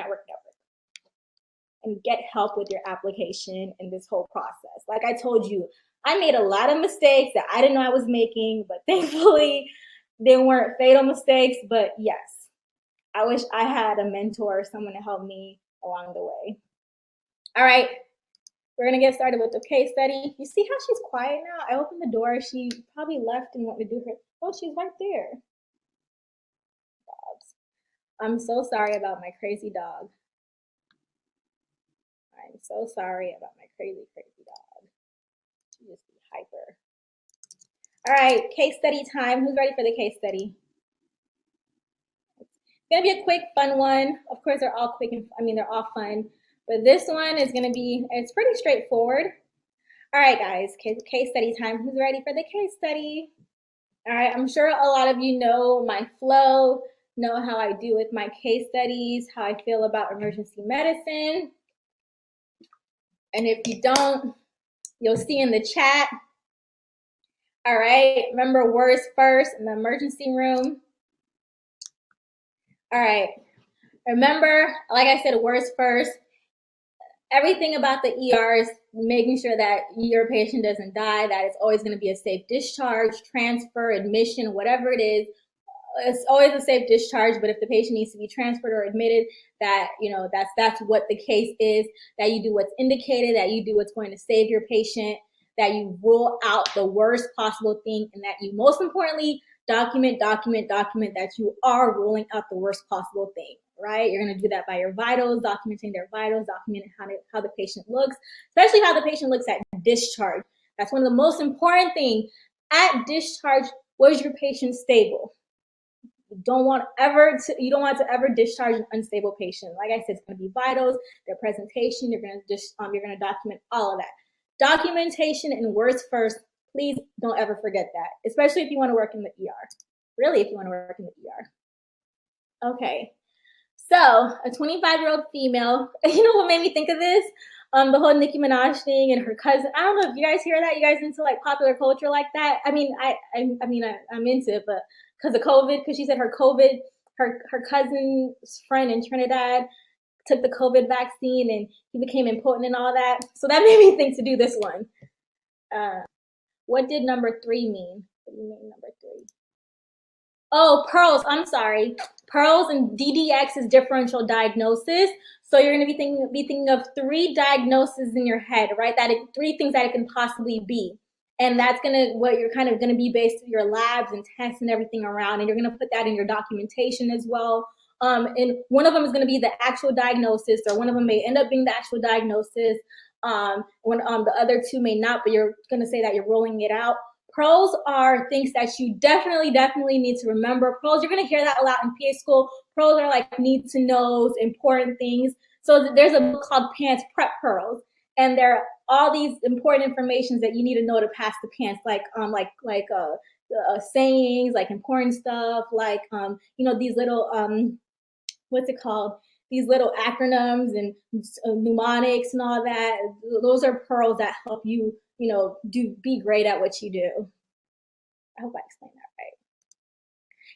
and get help with your application in this whole process. Like I told you, I made a lot of mistakes that I didn't know I was making, but thankfully they weren't fatal mistakes. But yes, I wish I had a mentor, someone to help me along the way. All right, we're gonna get started with the case study. You see how she's quiet now? I opened the door, she probably left and wanted to do her, oh, she's right there. Dogs. I'm so sorry about my crazy dog. I'm so sorry about my crazy dog. She just be hyper. All right, case study time. Who's ready for the case study? It's gonna be a quick, fun one. Of course, they're all quick and they're all fun, but this one is gonna be, it's pretty straightforward. All right, guys, case study time. Who's ready for the case study? All right, I'm sure a lot of you know my flow, know how I do with my case studies, how I feel about emergency medicine. And if you don't, you'll see in the chat. All right, remember words first in the emergency room. All right, remember, like I said, words first. Everything about the ER is making sure that your patient doesn't die, that it's always going to be a safe discharge, transfer, admission, whatever it is. It's always a safe discharge, but if the patient needs to be transferred or admitted, that, you know, that's what the case is, that you do what's indicated, that you do what's going to save your patient, that you rule out the worst possible thing, and that you most importantly document that you are ruling out the worst possible thing, right? You're going to do that by your vitals, documenting their vitals, documenting how the patient looks, especially how the patient looks at discharge. That's one of the most important things. At discharge, was your patient stable? You don't want to ever discharge an unstable patient. Like I said, it's going to be vitals, their presentation. You're going to document all of that. Documentation and words first. Please don't ever forget that, especially if you want to work in the ER. Really, if you want to work in the ER. Okay. So a 25-year-old female. You know what made me think of this? The whole Nicki Minaj thing and her cousin. I don't know if you guys hear that. You guys into like popular culture like that? I'm into it, but because of COVID, because she said her cousin's friend in Trinidad took the COVID vaccine and he became impotent and all that. So that made me think to do this one. What did number 3 mean? What do you mean number 3? Oh, PEARLS. I'm sorry. PEARLS and DDX is differential diagnosis. So you're going to be thinking of 3 diagnoses in your head, right? 3 things that it can possibly be. And that's what you're kind of going to be based on your labs and tests and everything around. And you're going to put that in your documentation as well. And one of them is going to be the actual diagnosis, or one of them may end up being the actual diagnosis. When the other 2 may not, but you're going to say that you're rolling it out. PEARLS are things that you definitely need to remember. PEARLS, you're going to hear that a lot in PA school. PEARLS are like need to knows, important things. So there's a book called PANCE Prep PEARLS, and there are all these important informations that you need to know to pass the PANCE, like sayings, like important stuff, like these little what's it called? These little acronyms and mnemonics and all that. Those are PEARLS that help you, be great at what you do. I hope I explained that right.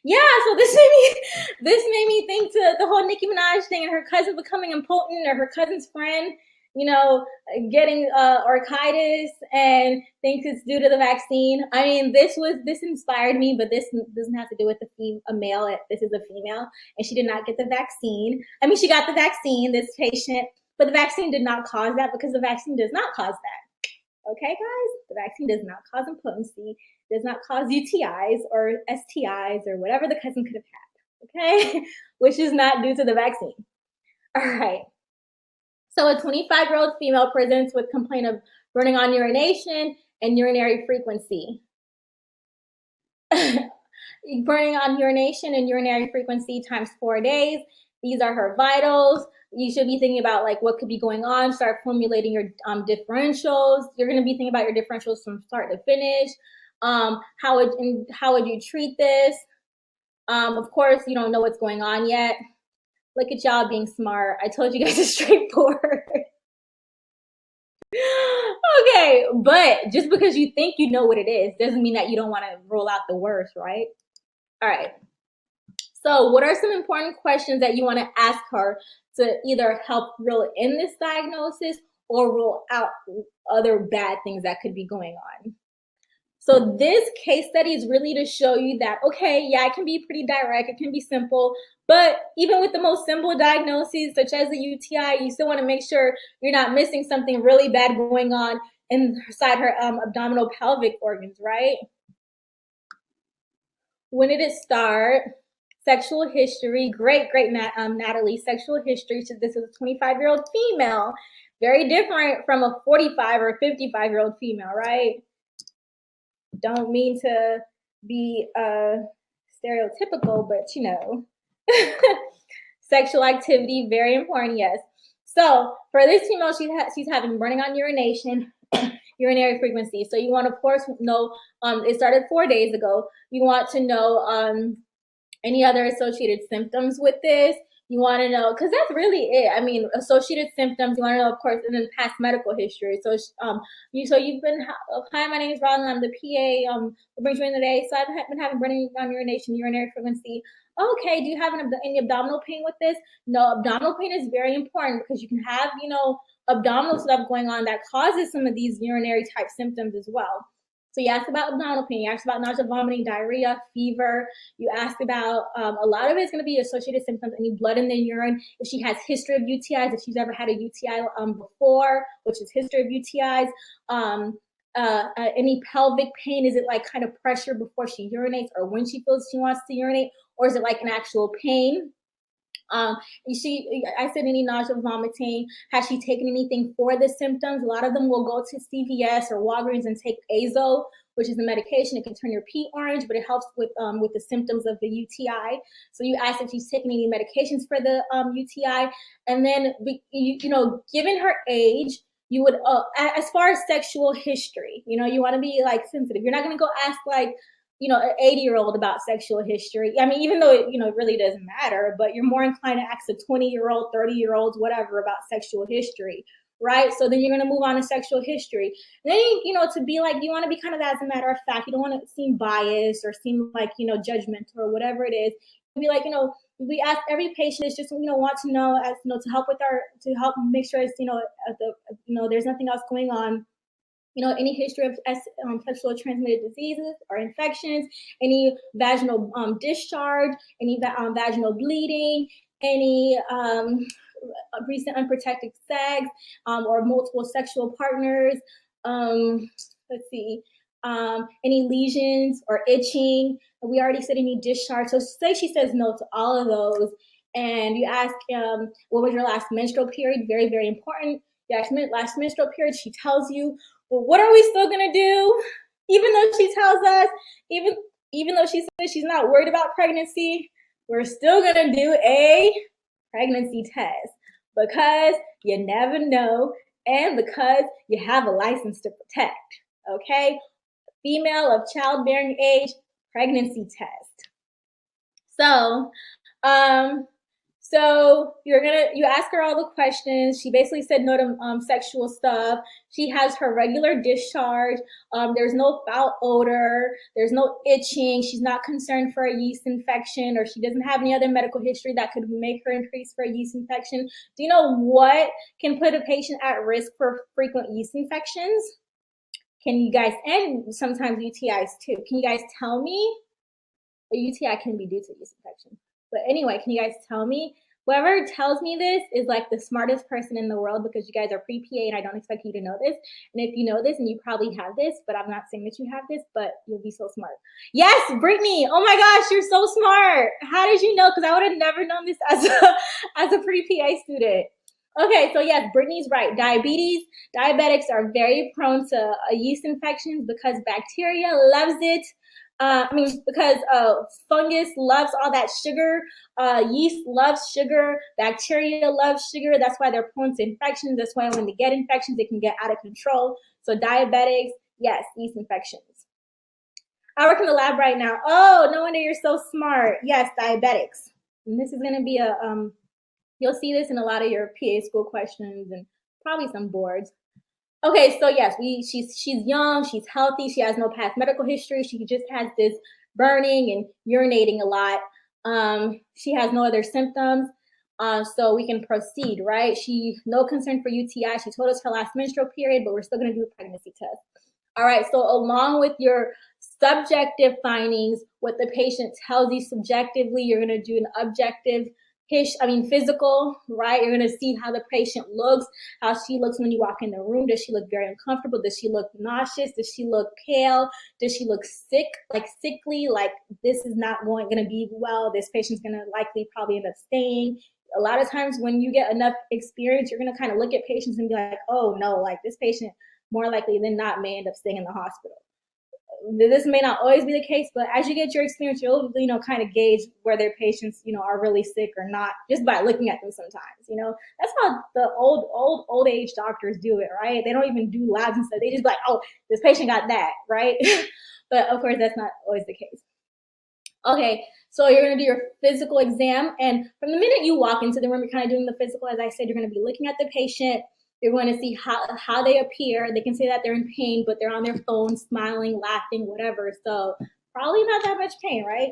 Yeah, so this made me think to the whole Nicki Minaj thing and her cousin becoming impotent, or her cousin's friend, getting orchitis and thinks it's due to the vaccine. I mean, this inspired me, but this doesn't have to do with a male. This is a female, and she did not get the vaccine. I mean, she got the vaccine, this patient, but the vaccine did not cause that, because the vaccine does not cause that. Okay, guys? The vaccine does not cause impotency, does not cause UTIs or STIs or whatever the cousin could have had, okay? Which is not due to the vaccine. All right. So a 25-year-old female presents with complaint of running on urination and urinary frequency. Burning on urination and urinary frequency times 4 days. These are her vitals. You should be thinking about like what could be going on. Start formulating your differentials. You're going to be thinking about your differentials from start to finish. How would you treat this? Of course, you don't know what's going on yet. Look at y'all being smart. I told you guys it's straightforward. Okay, but just because you think you know what it is doesn't mean that you don't want to rule out the worst, right? All right. So what are some important questions that you want to ask her to either help rule in this diagnosis or rule out other bad things that could be going on. So this case study is really to show you that, okay, yeah, it can be pretty direct, it can be simple, but even with the most simple diagnoses, such as a UTI, you still want to make sure you're not missing something really bad going on inside her abdominal pelvic organs, right? When did it start? Sexual history, great, Natalie, sexual history. So this is a 25-year-old female, very different from a 45 or 55-year-old female, right? Don't mean to be stereotypical, but you know. Sexual activity, very important, yes. So for this female, she's having burning on urination, urinary frequency. So you want to, of course, know, it started 4 days ago. You want to know any other associated symptoms with this. You want to know, because that's really it. I mean, associated symptoms, you want to know, of course, and then past medical history. So you've been, hi, my name is Rodeline, I'm the PA, what brings you in today? So I've been having burning on urination, urinary frequency. Okay, do you have any abdominal pain with this? No, abdominal pain is very important because you can have, you know, abdominal stuff going on that causes some of these urinary type symptoms as well. So you asked about abdominal pain, you asked about nausea, vomiting, diarrhea, fever. You asked about, a lot of it's going to be associated symptoms, any blood in the urine. If she has history of UTIs, if she's ever had a UTI before, which is history of UTIs. Any pelvic pain, is it like kind of pressure before she urinates or when she feels she wants to urinate? Or is it like an actual pain? I said any nausea, vomiting. Has she taken anything for the symptoms? A lot of them will go to CVS or Walgreens and take Azo, which is a medication. It can turn your pee orange, but it helps with the symptoms of the UTI. So you asked if she's taking any medications for the UTI, and then you know, given her age, you would as far as sexual history, you know, you want to be like sensitive. You're not going to go ask like, you know, an 80-year-old about sexual history. I mean, even though it, you know, it really doesn't matter, but you're more inclined to ask a 20-year-old, 30-year-olds, whatever, about sexual history, right? So then you're going to move on to sexual history. And then, you know, to be like, you want to be kind of, as a matter of fact, you don't want to seem biased or seem like, you know, judgmental or whatever it is. Be like, you know, we ask every patient is just, you know, want to know, as you know, to help make sure it's, you know, there's nothing else going on. You know, any history of sexually transmitted diseases or infections, any vaginal discharge, any vaginal bleeding, any recent unprotected sex or multiple sexual partners. Let's see, any lesions or itching. We already said any discharge. So say she says no to all of those, and you ask, what was your last menstrual period? Very, very important. You ask last menstrual period. She tells you. Well, what are we still gonna do? Even though she tells us, even though she says she's not worried about pregnancy, we're still gonna do a pregnancy test because you never know, and because you have a license to protect. Okay, female of childbearing age, pregnancy test. So you ask her all the questions. She basically said no to sexual stuff. She has her regular discharge. There's no foul odor. There's no itching. She's not concerned for a yeast infection, or she doesn't have any other medical history that could make her increase for a yeast infection. Do you know what can put a patient at risk for frequent yeast infections? Can you guys, and sometimes UTIs too, can you guys tell me? A UTI can be due to yeast infection. But anyway, can you guys tell me? Whoever tells me this is like the smartest person in the world, because you guys are pre-PA and I don't expect you to know this. And if you know this, and you probably have this, but I'm not saying that you have this, but you'll be so smart. Yes, Brittany. Oh my gosh, you're so smart. How did you know? Because I would have never known this as a pre-PA student. Okay, so yes, Brittany's right. Diabetics are very prone to yeast infections because bacteria loves it. Because fungus loves all that sugar, yeast loves sugar, bacteria loves sugar. That's why they're prone to infections. That's why when they get infections, they can get out of control. So diabetics, yes, yeast infections. I work in the lab right now. Oh, no wonder you're so smart. Yes, diabetics. And this is going to be you'll see this in a lot of your PA school questions and probably some boards. Okay, so yes, she's young, she's healthy, she has no past medical history, she just has this burning and urinating a lot. She has no other symptoms. so we can proceed, right? No concern for UTI. She told us her last menstrual period, but we're still going to do a pregnancy test. All right, so along with your subjective findings, what the patient tells you subjectively, you're going to do an objective physical, right? You're going to see how the patient looks, how she looks when you walk in the room. Does she look very uncomfortable? Does she look nauseous? Does she look pale? Does she look sick, like sickly, like this is not going to be well? This patient's going to likely probably end up staying. A lot of times when you get enough experience, you're going to kind of look at patients and be like, oh no, like this patient more likely than not may end up staying in the hospital. This may not always be the case, but as you get your experience, you'll kind of gauge whether patients are really sick or not just by looking at them. Sometimes that's how the old age doctors do it, right? They don't even do labs and stuff. They just be like, oh, this patient got that, right? But of course that's not always the case. Okay, so you're going to do your physical exam, and from the minute you walk into the room, you're kind of doing the physical. As I said, you're going to be looking at the patient. You're going to see how they appear. They can say that they're in pain, but they're on their phone, smiling, laughing, whatever. So probably not that much pain, right?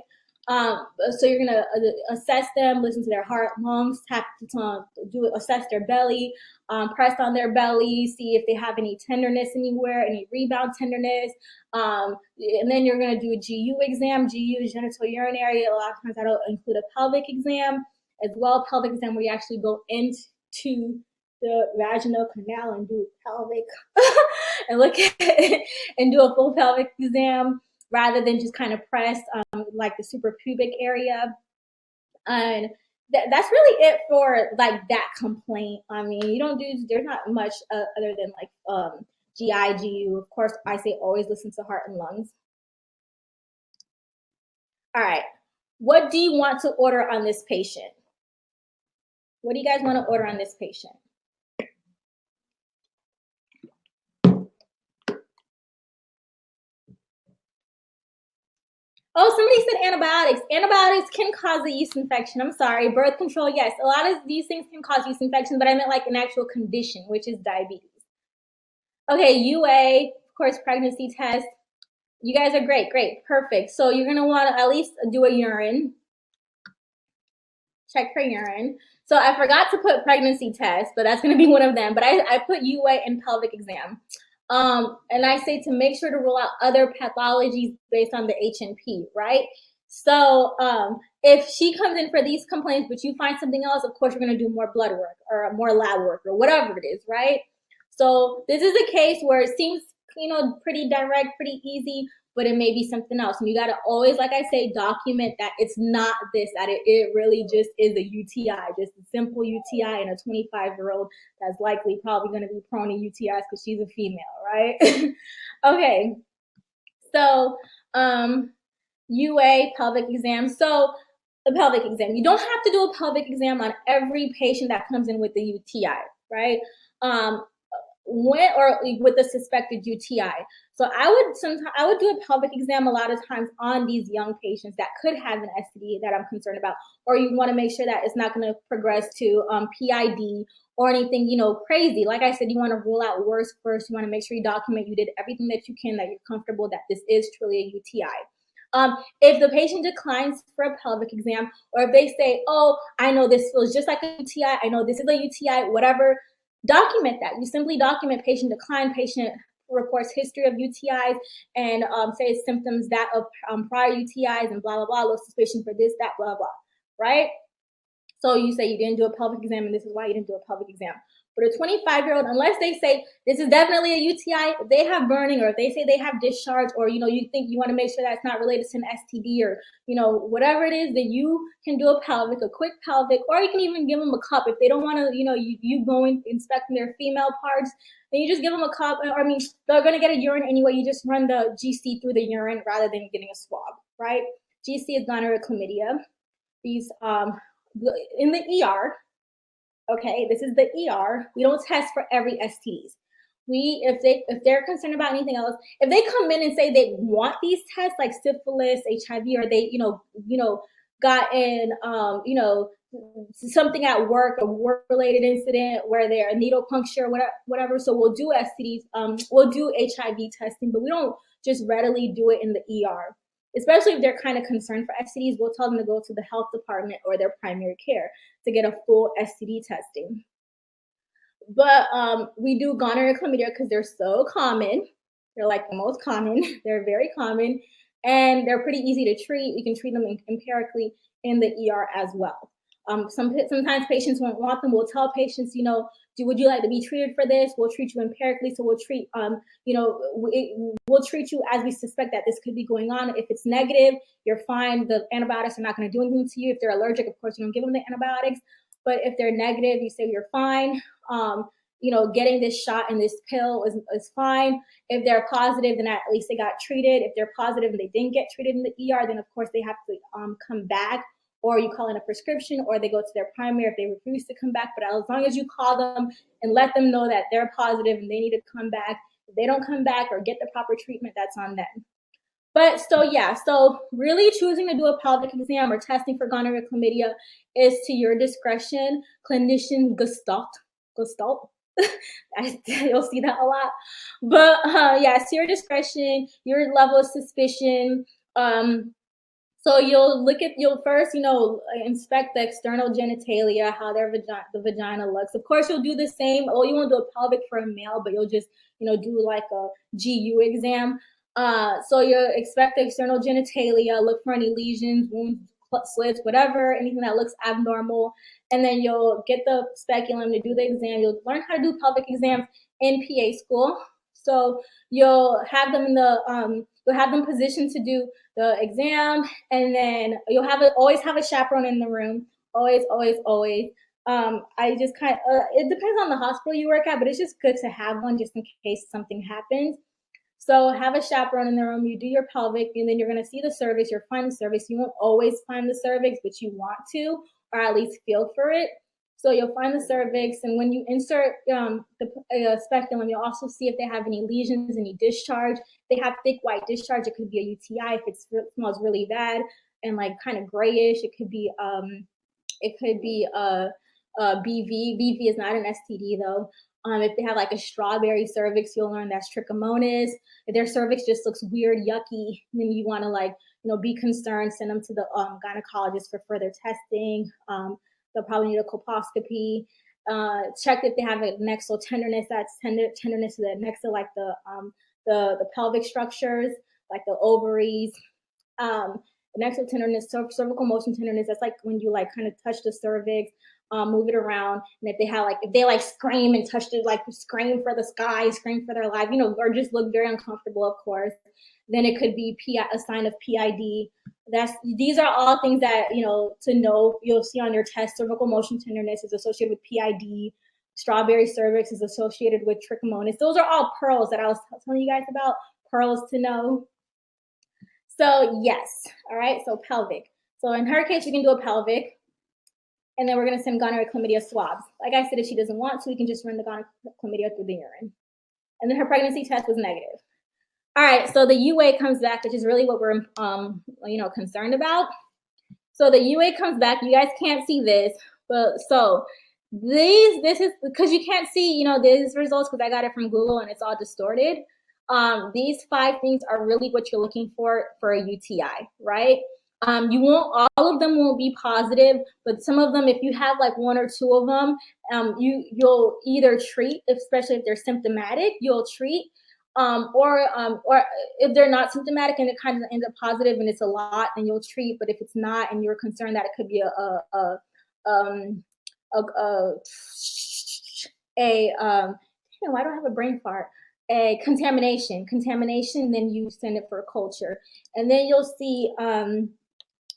So you're going to assess them, listen to their heart, lungs, assess their belly, press on their belly, see if they have any tenderness anywhere, any rebound tenderness. And then you're going to do a GU exam. GU is genital urinary. A lot of times that'll include a pelvic exam as well. Pelvic exam where you actually go into the vaginal canal and do pelvic and look at it and do a full pelvic exam rather than just kind of press like the suprapubic area. And that's really it for like that complaint. I mean, there's not much other than like GI, GU. Of course, I say always listen to heart and lungs. All right, what do you want to order on this patient? What do you guys want to order on this patient? Oh, somebody said antibiotics. Antibiotics can cause a yeast infection. I'm sorry. Birth control, yes. A lot of these things can cause yeast infection, but I meant like an actual condition, which is diabetes. Okay, UA, of course, pregnancy test. You guys are great, perfect. So you're going to want to at least do a urine. Check for urine. So I forgot to put pregnancy test, but that's going to be one of them. But I put UA and pelvic exam. And I say to make sure to rule out other pathologies based on the HNP, right? So if she comes in for these complaints, but you find something else, of course, you're going to do more blood work or more lab work or whatever it is, right? So this is a case where it seems, pretty direct, pretty easy, but it may be something else. And you got to always, like I say, document that it's not this, that it really just is a UTI, just a simple UTI in a 25-year-old that's likely probably going to be prone to UTIs because she's a female, right? Okay. So UA, pelvic exam. So the pelvic exam, you don't have to do a pelvic exam on every patient that comes in with the UTI, right? With a suspected UTI. So I would do a pelvic exam a lot of times on these young patients that could have an STD that I'm concerned about, or you want to make sure that it's not going to progress to PID or anything, crazy. Like I said, you want to rule out worse first. You want to make sure you document you did everything that you can, that you're comfortable that this is truly a UTI. If the patient declines for a pelvic exam, or if they say, oh, I know this feels just like a UTI, I know this is a UTI, whatever, document that. You simply document patient decline, patient reports history of UTIs, and say symptoms that of prior UTIs and blah, blah, blah, low suspicion for this, that, blah, blah, right? So you say you didn't do a pelvic exam and this is why you didn't do a pelvic exam. But a 25-year-old, unless they say this is definitely a UTI, if they have burning, or if they say they have discharge, or you think you want to make sure that's not related to an STD, or whatever it is, then you can do a quick pelvic, or you can even give them a cup if they don't want to. You going inspecting their female parts, then you just give them a cup. I mean, they're gonna get a urine anyway. You just run the GC through the urine rather than getting a swab, right? GC is gonorrhea, chlamydia. These in the ER. Okay, this is the ER. We don't test for every STDs. If they're concerned about anything else, if they come in and say they want these tests like syphilis, HIV, or they got in something at work, a work-related incident where they're a needle puncture, whatever. So we'll do STDs. We'll do HIV testing, but we don't just readily do it in the ER. especially if they're kind of concerned for STDs, we'll tell them to go to the health department or their primary care to get a full STD testing. But we do gonorrhea, chlamydia because they're so common. They're like the most common. They're very common, and they're pretty easy to treat. We can treat them empirically in the ER as well. Sometimes patients won't want them. We'll tell patients, would you like to be treated for this? We'll treat you empirically. So we'll treat, we'll treat you as we suspect that this could be going on. If it's negative, you're fine. The antibiotics are not going to do anything to you. If they're allergic, of course, you don't give them the antibiotics. But if they're negative, you say you're fine. Getting this shot and this pill is fine. If they're positive, then at least they got treated. If they're positive and they didn't get treated in the ER, then of course they have to come back, or you call in a prescription, or they go to their primary if they refuse to come back. But as long as you call them and let them know that they're positive and they need to come back, if they don't come back or get the proper treatment, that's on them. But so really choosing to do a pelvic exam or testing for gonorrhea, chlamydia is to your discretion. Clinician gestalt. You'll see that a lot. But it's to your discretion, your level of suspicion. So you'll first, inspect the external genitalia, how the vagina looks. Of course, you'll do the same. Oh, you won't do a pelvic for a male, but you'll just, do like a GU exam. So you expect the external genitalia, look for any lesions, wounds, slits, whatever, anything that looks abnormal. And then you'll get the speculum to do the exam. You'll learn how to do pelvic exams in PA school. So you'll have them positioned to do the exam, and then you'll always have a chaperone in the room. Always. I just it depends on the hospital you work at, but it's just good to have one just in case something happens. So have a chaperone in the room, you do your pelvic, and then you're going to see the cervix, you'll find the cervix. You won't always find the cervix, but you want to, or at least feel for it. So you'll find the cervix, and when you insert the speculum, you'll also see if they have any lesions, any discharge. If they have thick white discharge, it could be a UTI. If it smells really bad and like kind of grayish, it could be a BV. BV is not an STD though. If they have like a strawberry cervix, you'll learn that's trichomonas. If their cervix just looks weird, yucky, then you want to be concerned, send them to the gynecologist for further testing. They'll probably need a colposcopy. Check if they have a nexal tenderness. That's tenderness to the next to like the pelvic structures, like the ovaries. Nexal tenderness, cervical motion tenderness. That's like when you kind of touch the cervix. Move it around, and if they scream and touch it, scream for the sky, scream for their life, or just look very uncomfortable, of course, then it could be a sign of PID. These are all things that to know. You'll see on your test. Cervical motion tenderness is associated with PID. Strawberry cervix is associated with trichomonas. Those are all pearls that I was telling you guys about. Pearls to know. So yes, all right. So pelvic. So in her case, we can do a pelvic. And then we're going to send gonorrhea, chlamydia swabs. Like I said, if she doesn't want to, we can just run the gonorrhea, chlamydia through the urine. And then her pregnancy test was negative. All right, so the UA comes back, which is really what we're, concerned about. So the UA comes back. You guys can't see this, but so this is because you can't see, these results because I got it from Google and it's all distorted. These 5 things are really what you're looking for a UTI, right? All of them won't be positive, but some of them, if you have 1 or 2 of them, you'll either treat, especially if they're symptomatic, you'll treat, or if they're not symptomatic and it kind of ends up positive and it's a lot, then you'll treat. But if it's not and you're concerned that it could be I don't have a brain fart. A contamination, then you send it for a culture, and then you'll see.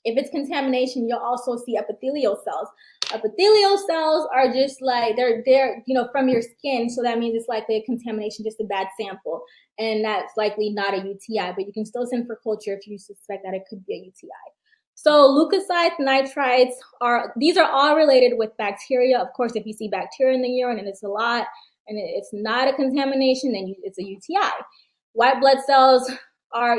If it's contamination, you'll also see epithelial cells. Epithelial cells are just they're from your skin, so that means it's likely a contamination, just a bad sample, and that's likely not a UTI, but you can still send for culture if you suspect that it could be a UTI. So leukocytes, nitrites these are all related with bacteria. Of course, if you see bacteria in the urine and it's a lot and it's not a contamination, then it's a UTI. White blood cells are,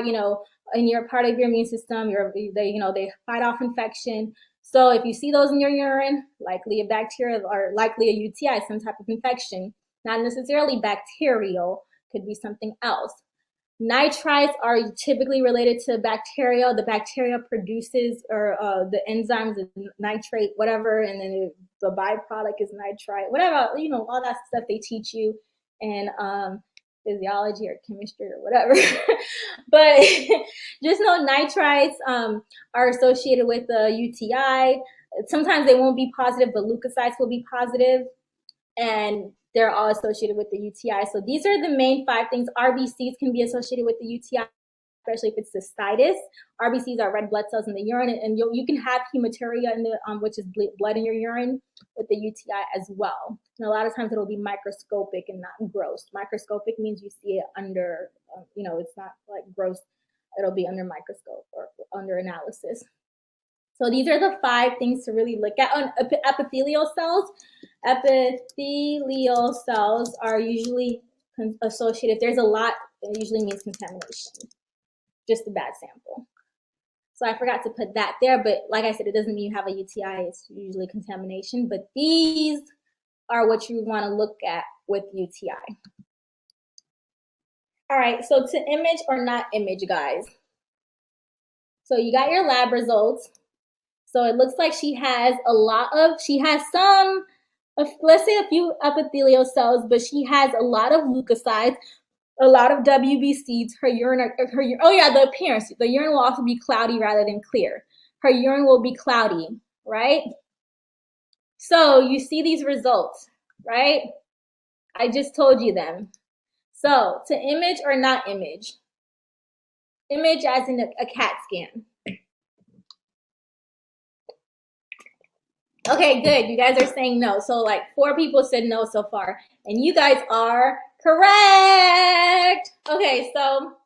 in your part of your immune system, they fight off infection. So if you see those in your urine, likely a bacteria or likely a UTI, some type of infection, not necessarily bacterial, could be something else. Nitrites are typically related to bacteria. The bacteria produces or the enzymes, nitrate, whatever, and then the byproduct is nitrite, whatever, all that stuff they teach you in physiology or chemistry or whatever. But just know nitrites are associated with the UTI. Sometimes they won't be positive, but leukocytes will be positive, and they're all associated with the UTI. So these are the main 5 things. RBCs can be associated with the UTI, especially if it's cystitis. RBCs are red blood cells in the urine, and you can have hematuria in the which is blood in your urine with the UTI as well. And a lot of times it'll be microscopic and not gross. Microscopic means you see it under, it's not like gross. It'll be under microscope or under analysis. So these are the 5 things to really look at. On epithelial cells, epithelial cells are usually associated. If there's a lot, it usually means contamination. Just a bad sample. So I forgot to put that there, but like I said, it doesn't mean you have a UTI. It's usually contamination. But these are what you want to look at with UTI. All right, so to image or not image, guys. So you got your lab results. So it looks like she has some, let's say a few epithelial cells, but she has a lot of leukocytes, a lot of WBCs. The appearance. The urine will also be cloudy rather than clear. Her urine will be cloudy, right? So you see these results, right? I just told you them. So to image or not image? Image as in a CAT scan. Okay, good. You guys are saying no. So like 4 people said no so far, and you guys are correct. Okay, so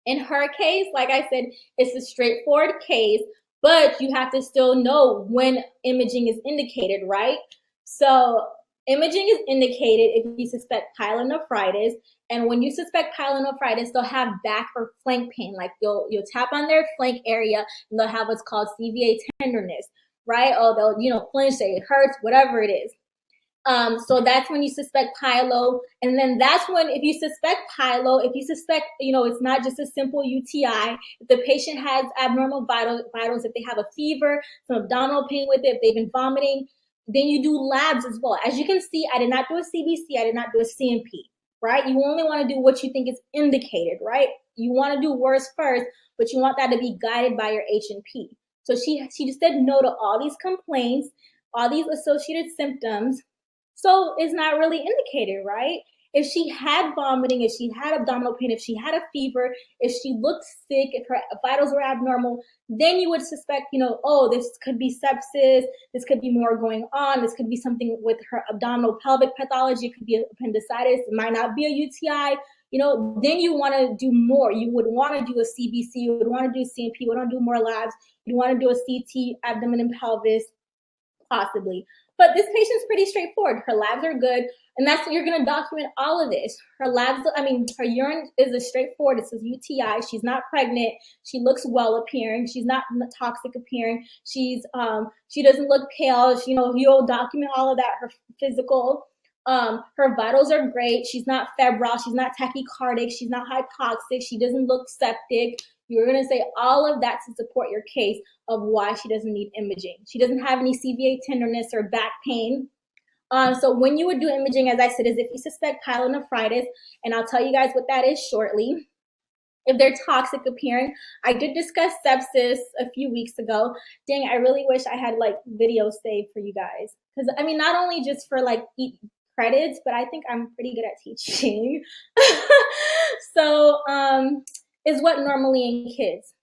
in her case, like I said, it's a straightforward case, but you have to still know when imaging is indicated, right? So imaging is indicated if you suspect pyelonephritis, and when you suspect pyelonephritis, they'll have back or flank pain. Like you'll tap on their flank area, and they'll have what's called CVA tenderness, right? Oh, they'll flinch, say it hurts, whatever it is. So that's when you suspect pyelo. And then that's when, if you suspect pyelo, if you suspect, it's not just a simple UTI, if the patient has abnormal vitals, if they have a fever, some abdominal pain with it, if they've been vomiting, then you do labs as well. As you can see, I did not do a CBC, I did not do a CMP, right? You only want to do what you think is indicated, right? You want to do worse first, but you want that to be guided by your H&P. So she just said no to all these complaints, all these associated symptoms. So it's not really indicated, right? If she had vomiting, if she had abdominal pain, if she had a fever, if she looked sick, if her vitals were abnormal, then you would suspect, oh, this could be sepsis, this could be more going on, this could be something with her abdominal pelvic pathology, it could be appendicitis, it might not be a UTI, then you want to do more. You would want to do a CBC, you would want to do CMP, you would want to do more labs, you want to do a CT, abdomen and pelvis, possibly. But this patient's pretty straightforward. Her labs are good, and that's what you're going to document all of this. Her urine is a straightforward. It says UTI. She's not pregnant. She looks well appearing. She's not toxic appearing. She doesn't look pale. You'll document all of that. Her physical. Her vitals are great. She's not febrile. She's not tachycardic. She's not hypoxic. She doesn't look septic. You're going to say all of that to support your case of why she doesn't need imaging. She doesn't have any CVA tenderness or back pain. So when you would do imaging, as I said, is if you suspect pyelonephritis, and I'll tell you guys what that is shortly. If they're toxic appearing, I did discuss sepsis a few weeks ago. Dang, I really wish I had videos saved for you guys. Because not only just for credits, but I think I'm pretty good at teaching. So, is what normally in kids?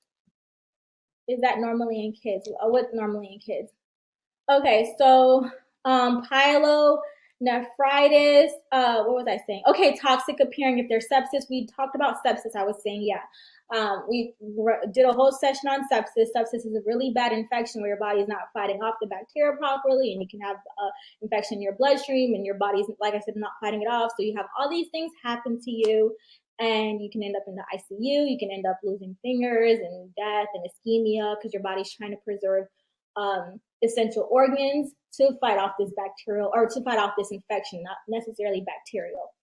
Is that normally in kids? What normally in kids? Okay, so pyelonephritis, what was I saying? Okay, toxic appearing if there's sepsis. We talked about sepsis, I was saying, yeah. We did a whole session on sepsis. Sepsis is a really bad infection where your body's not fighting off the bacteria properly, and you can have infection in your bloodstream, and your body's, like I said, not fighting it off. So you have all these things happen to you, and you can end up in the ICU. You can end up losing fingers and death and ischemia because your body's trying to preserve essential organs to fight off this bacterial, or to fight off this infection, not necessarily bacterial.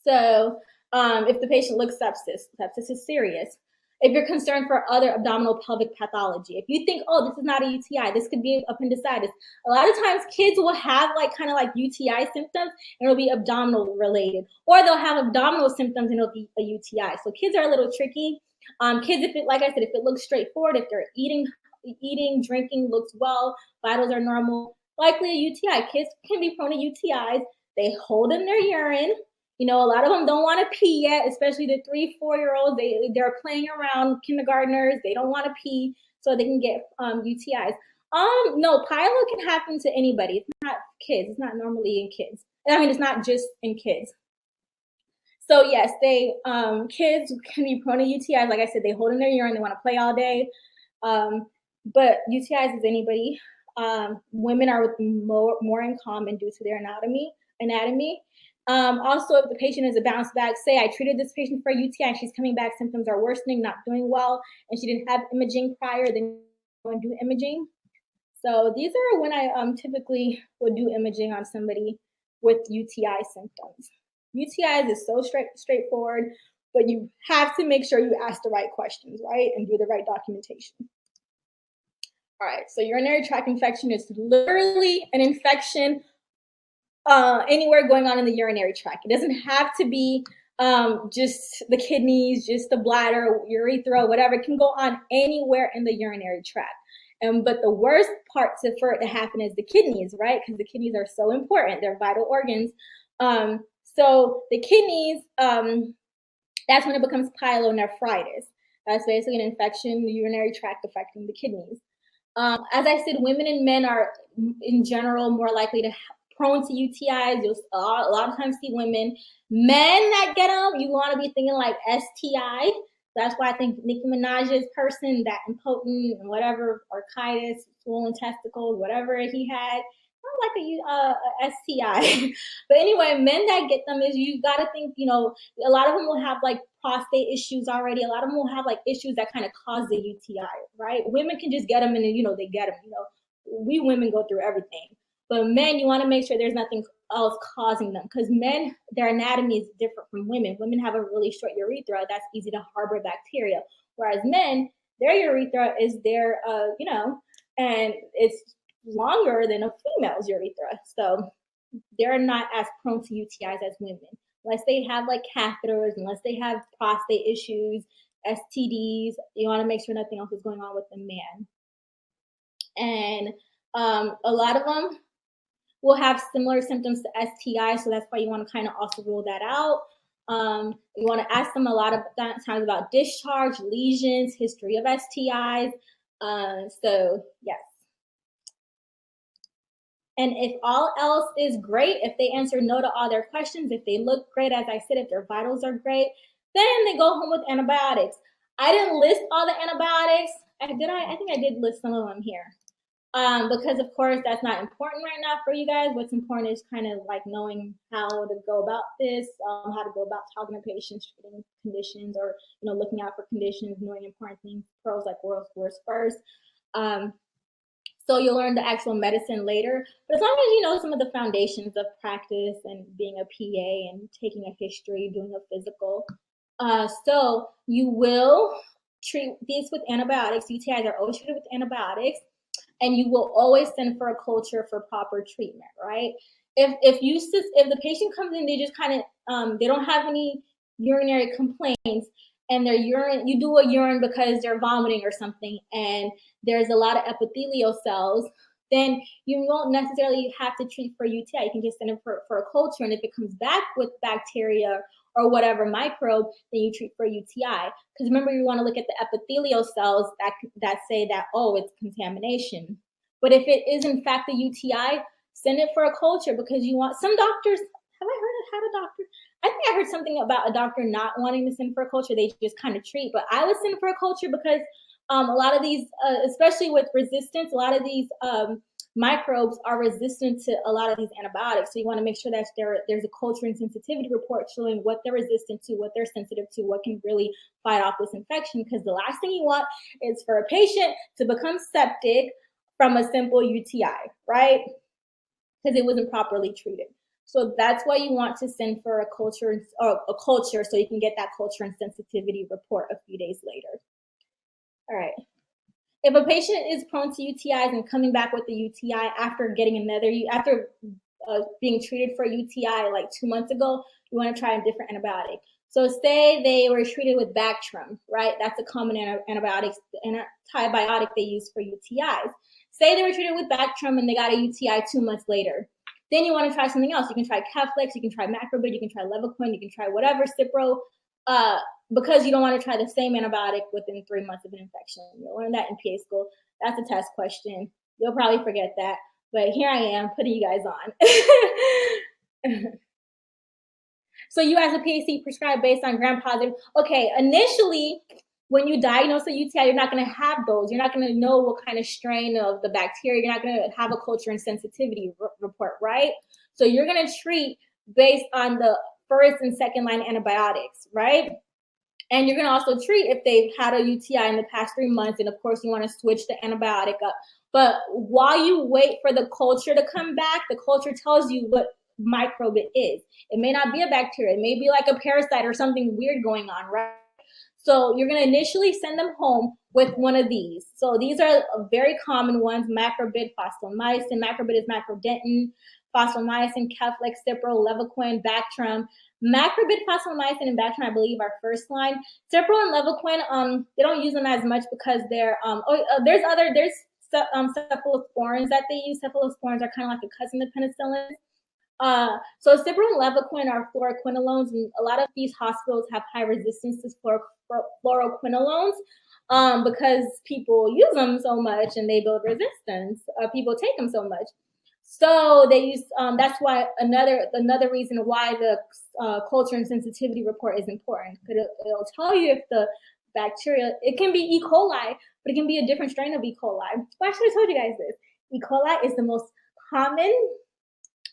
So If the patient looks sepsis is serious. If you're concerned for other abdominal pelvic pathology, if you think, oh, this is not a UTI, this could be appendicitis. A lot of times kids will have like kind of like UTI symptoms and it'll be abdominal related, or they'll have abdominal symptoms and it'll be a UTI. So kids are a little tricky. Kids, if it, like I said, if it looks straightforward, if they're eating, drinking, looks well, vitals are normal, likely a UTI. Kids can be prone to UTIs. They hold in their urine. You know, a lot of them don't want to pee yet, especially the 3-4-year-olds. They're playing around, kindergartners. They don't want to pee, so they can get UTIs. No, pyelo can happen to anybody. It's not kids. It's not normally in kids. I mean, it's not just in kids. So yes, kids can be prone to UTIs. Like I said, they hold in their urine. They want to play all day. But UTIs is anybody. Women are with more in common due to their anatomy. Also, if the patient is a bounce back, say I treated this patient for a UTI and she's coming back, symptoms are worsening, not doing well, and she didn't have imaging prior, then go and do imaging. So these are when I typically would do imaging on somebody with UTI symptoms. UTIs is so straightforward, but you have to make sure you ask the right questions, right? And do the right documentation. All right, so urinary tract infection is literally an infection anywhere going on in the urinary tract. It doesn't have to be just the kidneys, just the bladder, urethra, whatever. It can go on anywhere in the urinary tract. But the worst part for it to happen is the kidneys, right? Because the kidneys are so important. They're vital organs. So the kidneys, that's when it becomes pyelonephritis. That's basically an infection in the urinary tract affecting the kidneys. As I said, women and men are in general more likely to prone to UTIs. You'll a lot of times see women. Men that get them, you want to be thinking like STI. That's why I think Nicki Minaj's person, that impotent and whatever, orchitis, swollen testicles, whatever he had, like a STI. But anyway, men that get them, is you got to think, you know, a lot of them will have like prostate issues already. A lot of them will have like issues that kind of cause the UTI, right? Women can just get them and, you know, they get them. You know, we women go through everything. But men, you want to make sure there's nothing else causing them, because men, their anatomy is different from women. Women have a really short urethra that's easy to harbor bacteria, whereas men, their urethra is their, you know, and it's longer than a female's urethra. So they're not as prone to UTIs as women, unless they have like catheters, unless they have prostate issues, STDs. You want to make sure nothing else is going on with the man. And a lot of them will have similar symptoms to STI, so that's why you want to kind of also rule that out. You want to ask them a lot of times about discharge, lesions, history of STIs. So yes. And if all else is great, if they answer no to all their questions, if they look great, as I said, if their vitals are great, then they go home with antibiotics. I didn't list all the antibiotics. I think I did list some of them here. Because of course that's not important right now for you guys. What's important is kind of like knowing how to go about this, how to go about talking to patients, treating conditions, or, you know, looking out for conditions, knowing important things, pros like worst first. So you'll learn the actual medicine later. But as long as you know some of the foundations of practice and being a PA and taking a history, doing a physical, so you will treat these with antibiotics. UTIs are always treated with antibiotics. And you will always send for a culture for proper treatment, right? If the patient comes in, they just kind of they don't have any urinary complaints, and their urine, you do a urine because they're vomiting or something, and there's a lot of epithelial cells, then you won't necessarily have to treat for UTI. You can just send it for a culture, and if it comes back with bacteria or whatever microbe, then you treat for UTI. Because remember, you want to look at the epithelial cells that say that, oh, it's contamination. But if it is in fact a UTI, send it for a culture, because you want, some doctors, have I had a doctor? I think I heard something about a doctor not wanting to send for a culture. They just kind of treat, but I would send for a culture because a lot of these, especially with resistance, a lot of these microbes are resistant to a lot of these antibiotics. So you want to make sure that there's a culture and sensitivity report showing what they're resistant to, what they're sensitive to, what can really fight off this infection. Because the last thing you want is for a patient to become septic from a simple UTI, right? Because it wasn't properly treated. So that's why you want to send for a culture so you can get that culture and sensitivity report a few days later. All right. If a patient is prone to UTIs and coming back with a UTI after being treated for a UTI like 2 months ago, you want to try a different antibiotic. So say they were treated with Bactrim, right? That's a common antibiotic they use for UTIs. Say they were treated with Bactrim and they got a UTI 2 months later. Then you want to try something else. You can try Keflex, you can try Macrobid, you can try Levaquin, you can try whatever, Cipro, because you don't want to try the same antibiotic within 3 months of an infection. You'll learn that in PA school. That's a test question. You'll probably forget that, but here I am putting you guys on. So you as a PAC prescribe based on gram-positive. Okay, initially, when you diagnose a UTI, you're not going to have those. You're not going to know what kind of strain of the bacteria. You're not going to have a culture and sensitivity report, right? So you're going to treat based on the first and second line antibiotics, right? And you're going to also treat if they've had a UTI in the past 3 months. And of course, you want to switch the antibiotic up. But while you wait for the culture to come back, the culture tells you what microbe it is. It may not be a bacteria. It may be like a parasite or something weird going on, right? So you're going to initially send them home with one of these. So these are very common ones: Macrobid, Phosphomycin. Macrobid is macrodentin. Phosphomycin, Keflex, Cipro, Levaquin, Bactrim. Macrobid, Phosphomycin, and Bactrim, I believe, are first line. Cipro and Levaquin, they don't use them as much because they're there's cephalosporins that they use. Cephalosporins are kind of like a cousin to penicillin. So Cipro and Levaquin are fluoroquinolones, and a lot of these hospitals have high resistance to fluoroquinolones because people use them so much and they build resistance. People take them so much. So they use, that's why another reason why the culture and sensitivity report is important, because it'll tell you if the bacteria, it can be E. coli, but it can be a different strain of E. coli. Well, I should have told you guys this. E. coli is the most common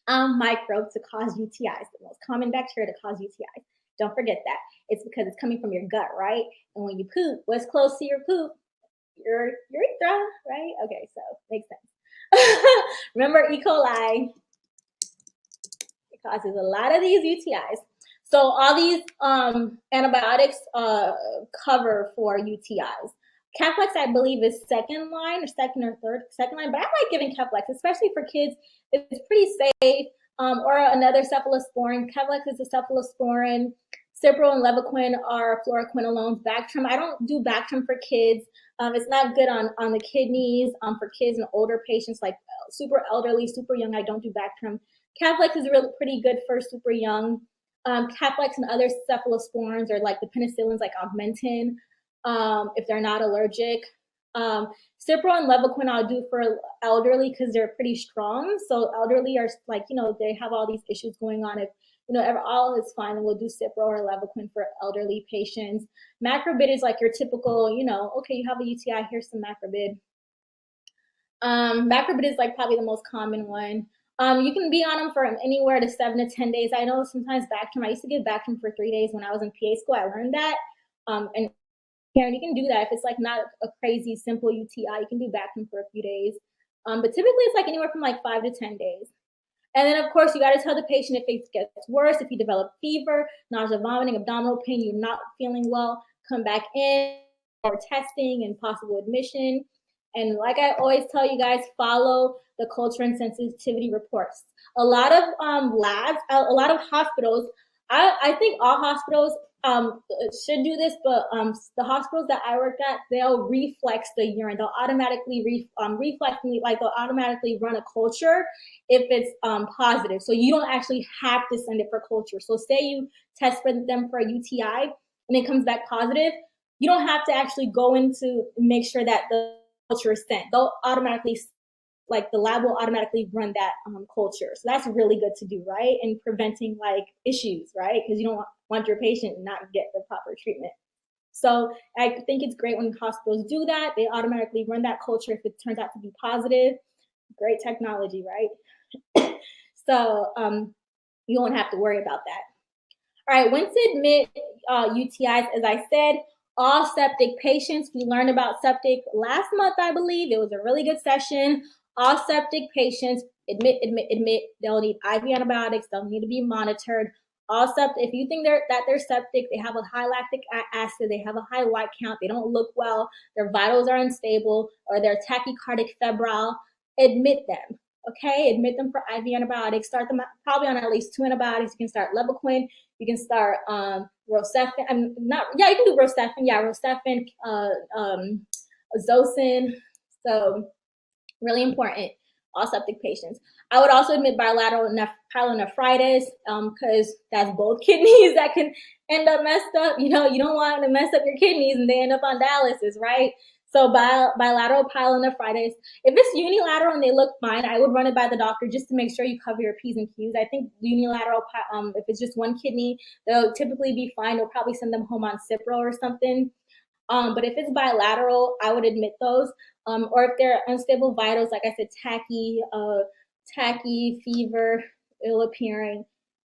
microbe to cause UTIs, the most common bacteria to cause UTIs. Don't forget that. It's because it's coming from your gut, right? And when you poop, what's close to your poop? Your urethra, right? Okay, so makes sense. Remember, E. coli, it causes a lot of these UTIs. So all these antibiotics cover for UTIs. Keflex, I believe, is second line or second line, but I like giving Keflex, especially for kids. It's pretty safe. Or another cephalosporin. Keflex is a cephalosporin. Cipro and Levaquin are fluoroquinolones. Bactrim, I don't do Bactrim for kids. It's not good on the kidneys. For kids and older patients, like super elderly, super young, I don't do Bactrim. Keflex is really pretty good for super young. Keflex and other cephalosporins are like the penicillins, like Augmentin, if they're not allergic. Cipro and Levaquin I'll do for elderly because they're pretty strong. So elderly are like, they have all these issues going on. If, all is fine, then we'll do Cipro or Levaquin for elderly patients. Macrobid is like your typical, okay, you have a UTI, here's some Macrobid. Macrobid is like probably the most common one. You can be on them for anywhere to 7 to 10 days. I know sometimes Bactrim, I used to give Bactrim for 3 days when I was in PA school. I learned that. And you can do that if it's like not a crazy simple UTI. You can do Bactrim for a few days. But typically it's like anywhere from like 5 to 10 days. And then of course you got to tell the patient if it gets worse, if you develop fever, nausea, vomiting, abdominal pain, you're not feeling well, come back in for testing and possible admission. And like I always tell you guys, follow the culture and sensitivity reports. A lot of labs, a lot of hospitals, I think all hospitals should do this, but the hospitals that I work at, they'll reflex the urine. They'll automatically they'll automatically run a culture if it's positive. So you don't actually have to send it for culture. So say you test for them for a UTI and it comes back positive, you don't have to actually go in to make sure that the culture is sent. They'll automatically, like the lab will automatically run that culture. So that's really good to do, right? And preventing like issues, right? Because you don't want your patient not get the proper treatment. So I think it's great when hospitals do that. They automatically run that culture if it turns out to be positive. Great technology, right? So you won't have to worry about that. All right, when to admit UTIs, as I said, all septic patients. We learned about septic last month, I believe. It was a really good session. All septic patients, admit. They'll need IV antibiotics. They'll need to be monitored. All septic. If you think that they're septic, they have a high lactic acid, they have a high white count, they don't look well, their vitals are unstable, or they're tachycardic febrile, admit them. Okay, admit them for IV antibiotics. Start them probably on at least 2 antibiotics. You can start Levaquin. You can start Rocephin. I'm not. Yeah, you can do Rocephin. Yeah, Rocephin, Zosyn. So really important. All septic patients. I would also admit bilateral pyelonephritis because that's both kidneys that can end up messed up. You know, you don't want to mess up your kidneys and they end up on dialysis, right? So bilateral pyelonephritis. If it's unilateral and they look fine, I would run it by the doctor just to make sure you cover your P's and Q's. I think unilateral, if it's just one kidney, they'll typically be fine. They'll probably send them home on Cipro or something. But if it's bilateral, I would admit those. Or if they're unstable vitals, like I said, tachy, fever, ill appearing,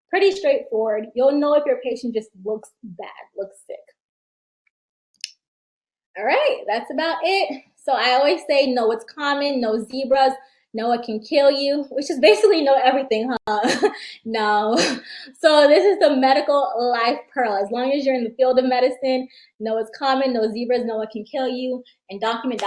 pretty straightforward. You'll know if your patient just looks bad, looks sick. All right, that's about it. So I always say no, it's common, no zebras, no, it can kill you, which is basically no everything, huh? No. So this is the medical life pearl. As long as you're in the field of medicine, no, it's common, no zebras, no, it can kill you, and document.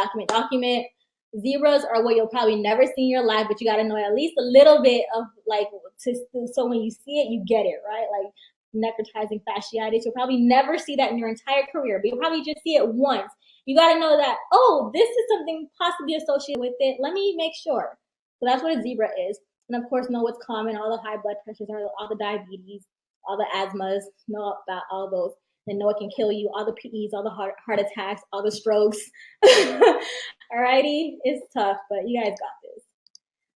Zebras are what you'll probably never see in your life, but you got to know at least a little bit of like, so when you see it, you get it, right? Like necrotizing fasciitis. You'll probably never see that in your entire career, but you'll probably just see it once. You got to know that, oh, this is something possibly associated with it. Let me make sure. So that's what a zebra is. And of course, know what's common, all the high blood pressures, all the diabetes, all the asthmas, know about all those. And know it can kill you, all the PEs, all the heart attacks, all the strokes. Alrighty, it's tough, but you guys got this.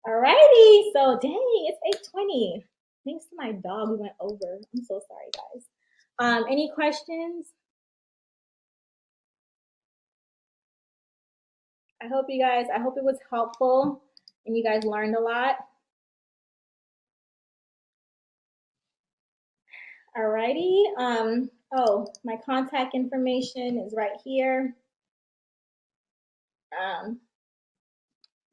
Alrighty, so dang, it's 8:20. Thanks to my dog, we went over. I'm so sorry, guys. Any questions? I hope it was helpful and you guys learned a lot. Alrighty. Oh, my contact information is right here.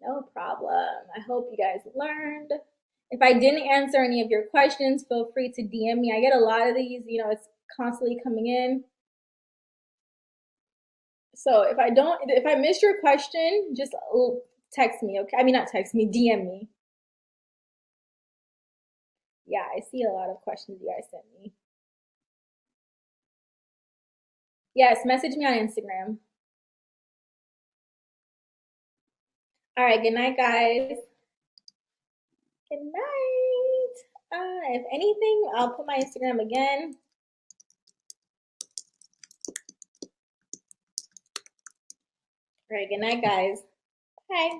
No problem. I hope you guys learned. If I didn't answer any of your questions, feel free to DM me. I get a lot of these, you know, it's constantly coming in. So if I missed your question, just text me, okay? I mean, not text me, DM me. Yeah, I see a lot of questions you guys sent me. Yes, message me on Instagram. All right, good night, guys. Good night. If anything, I'll put my Instagram again. All right, good night, guys. Bye.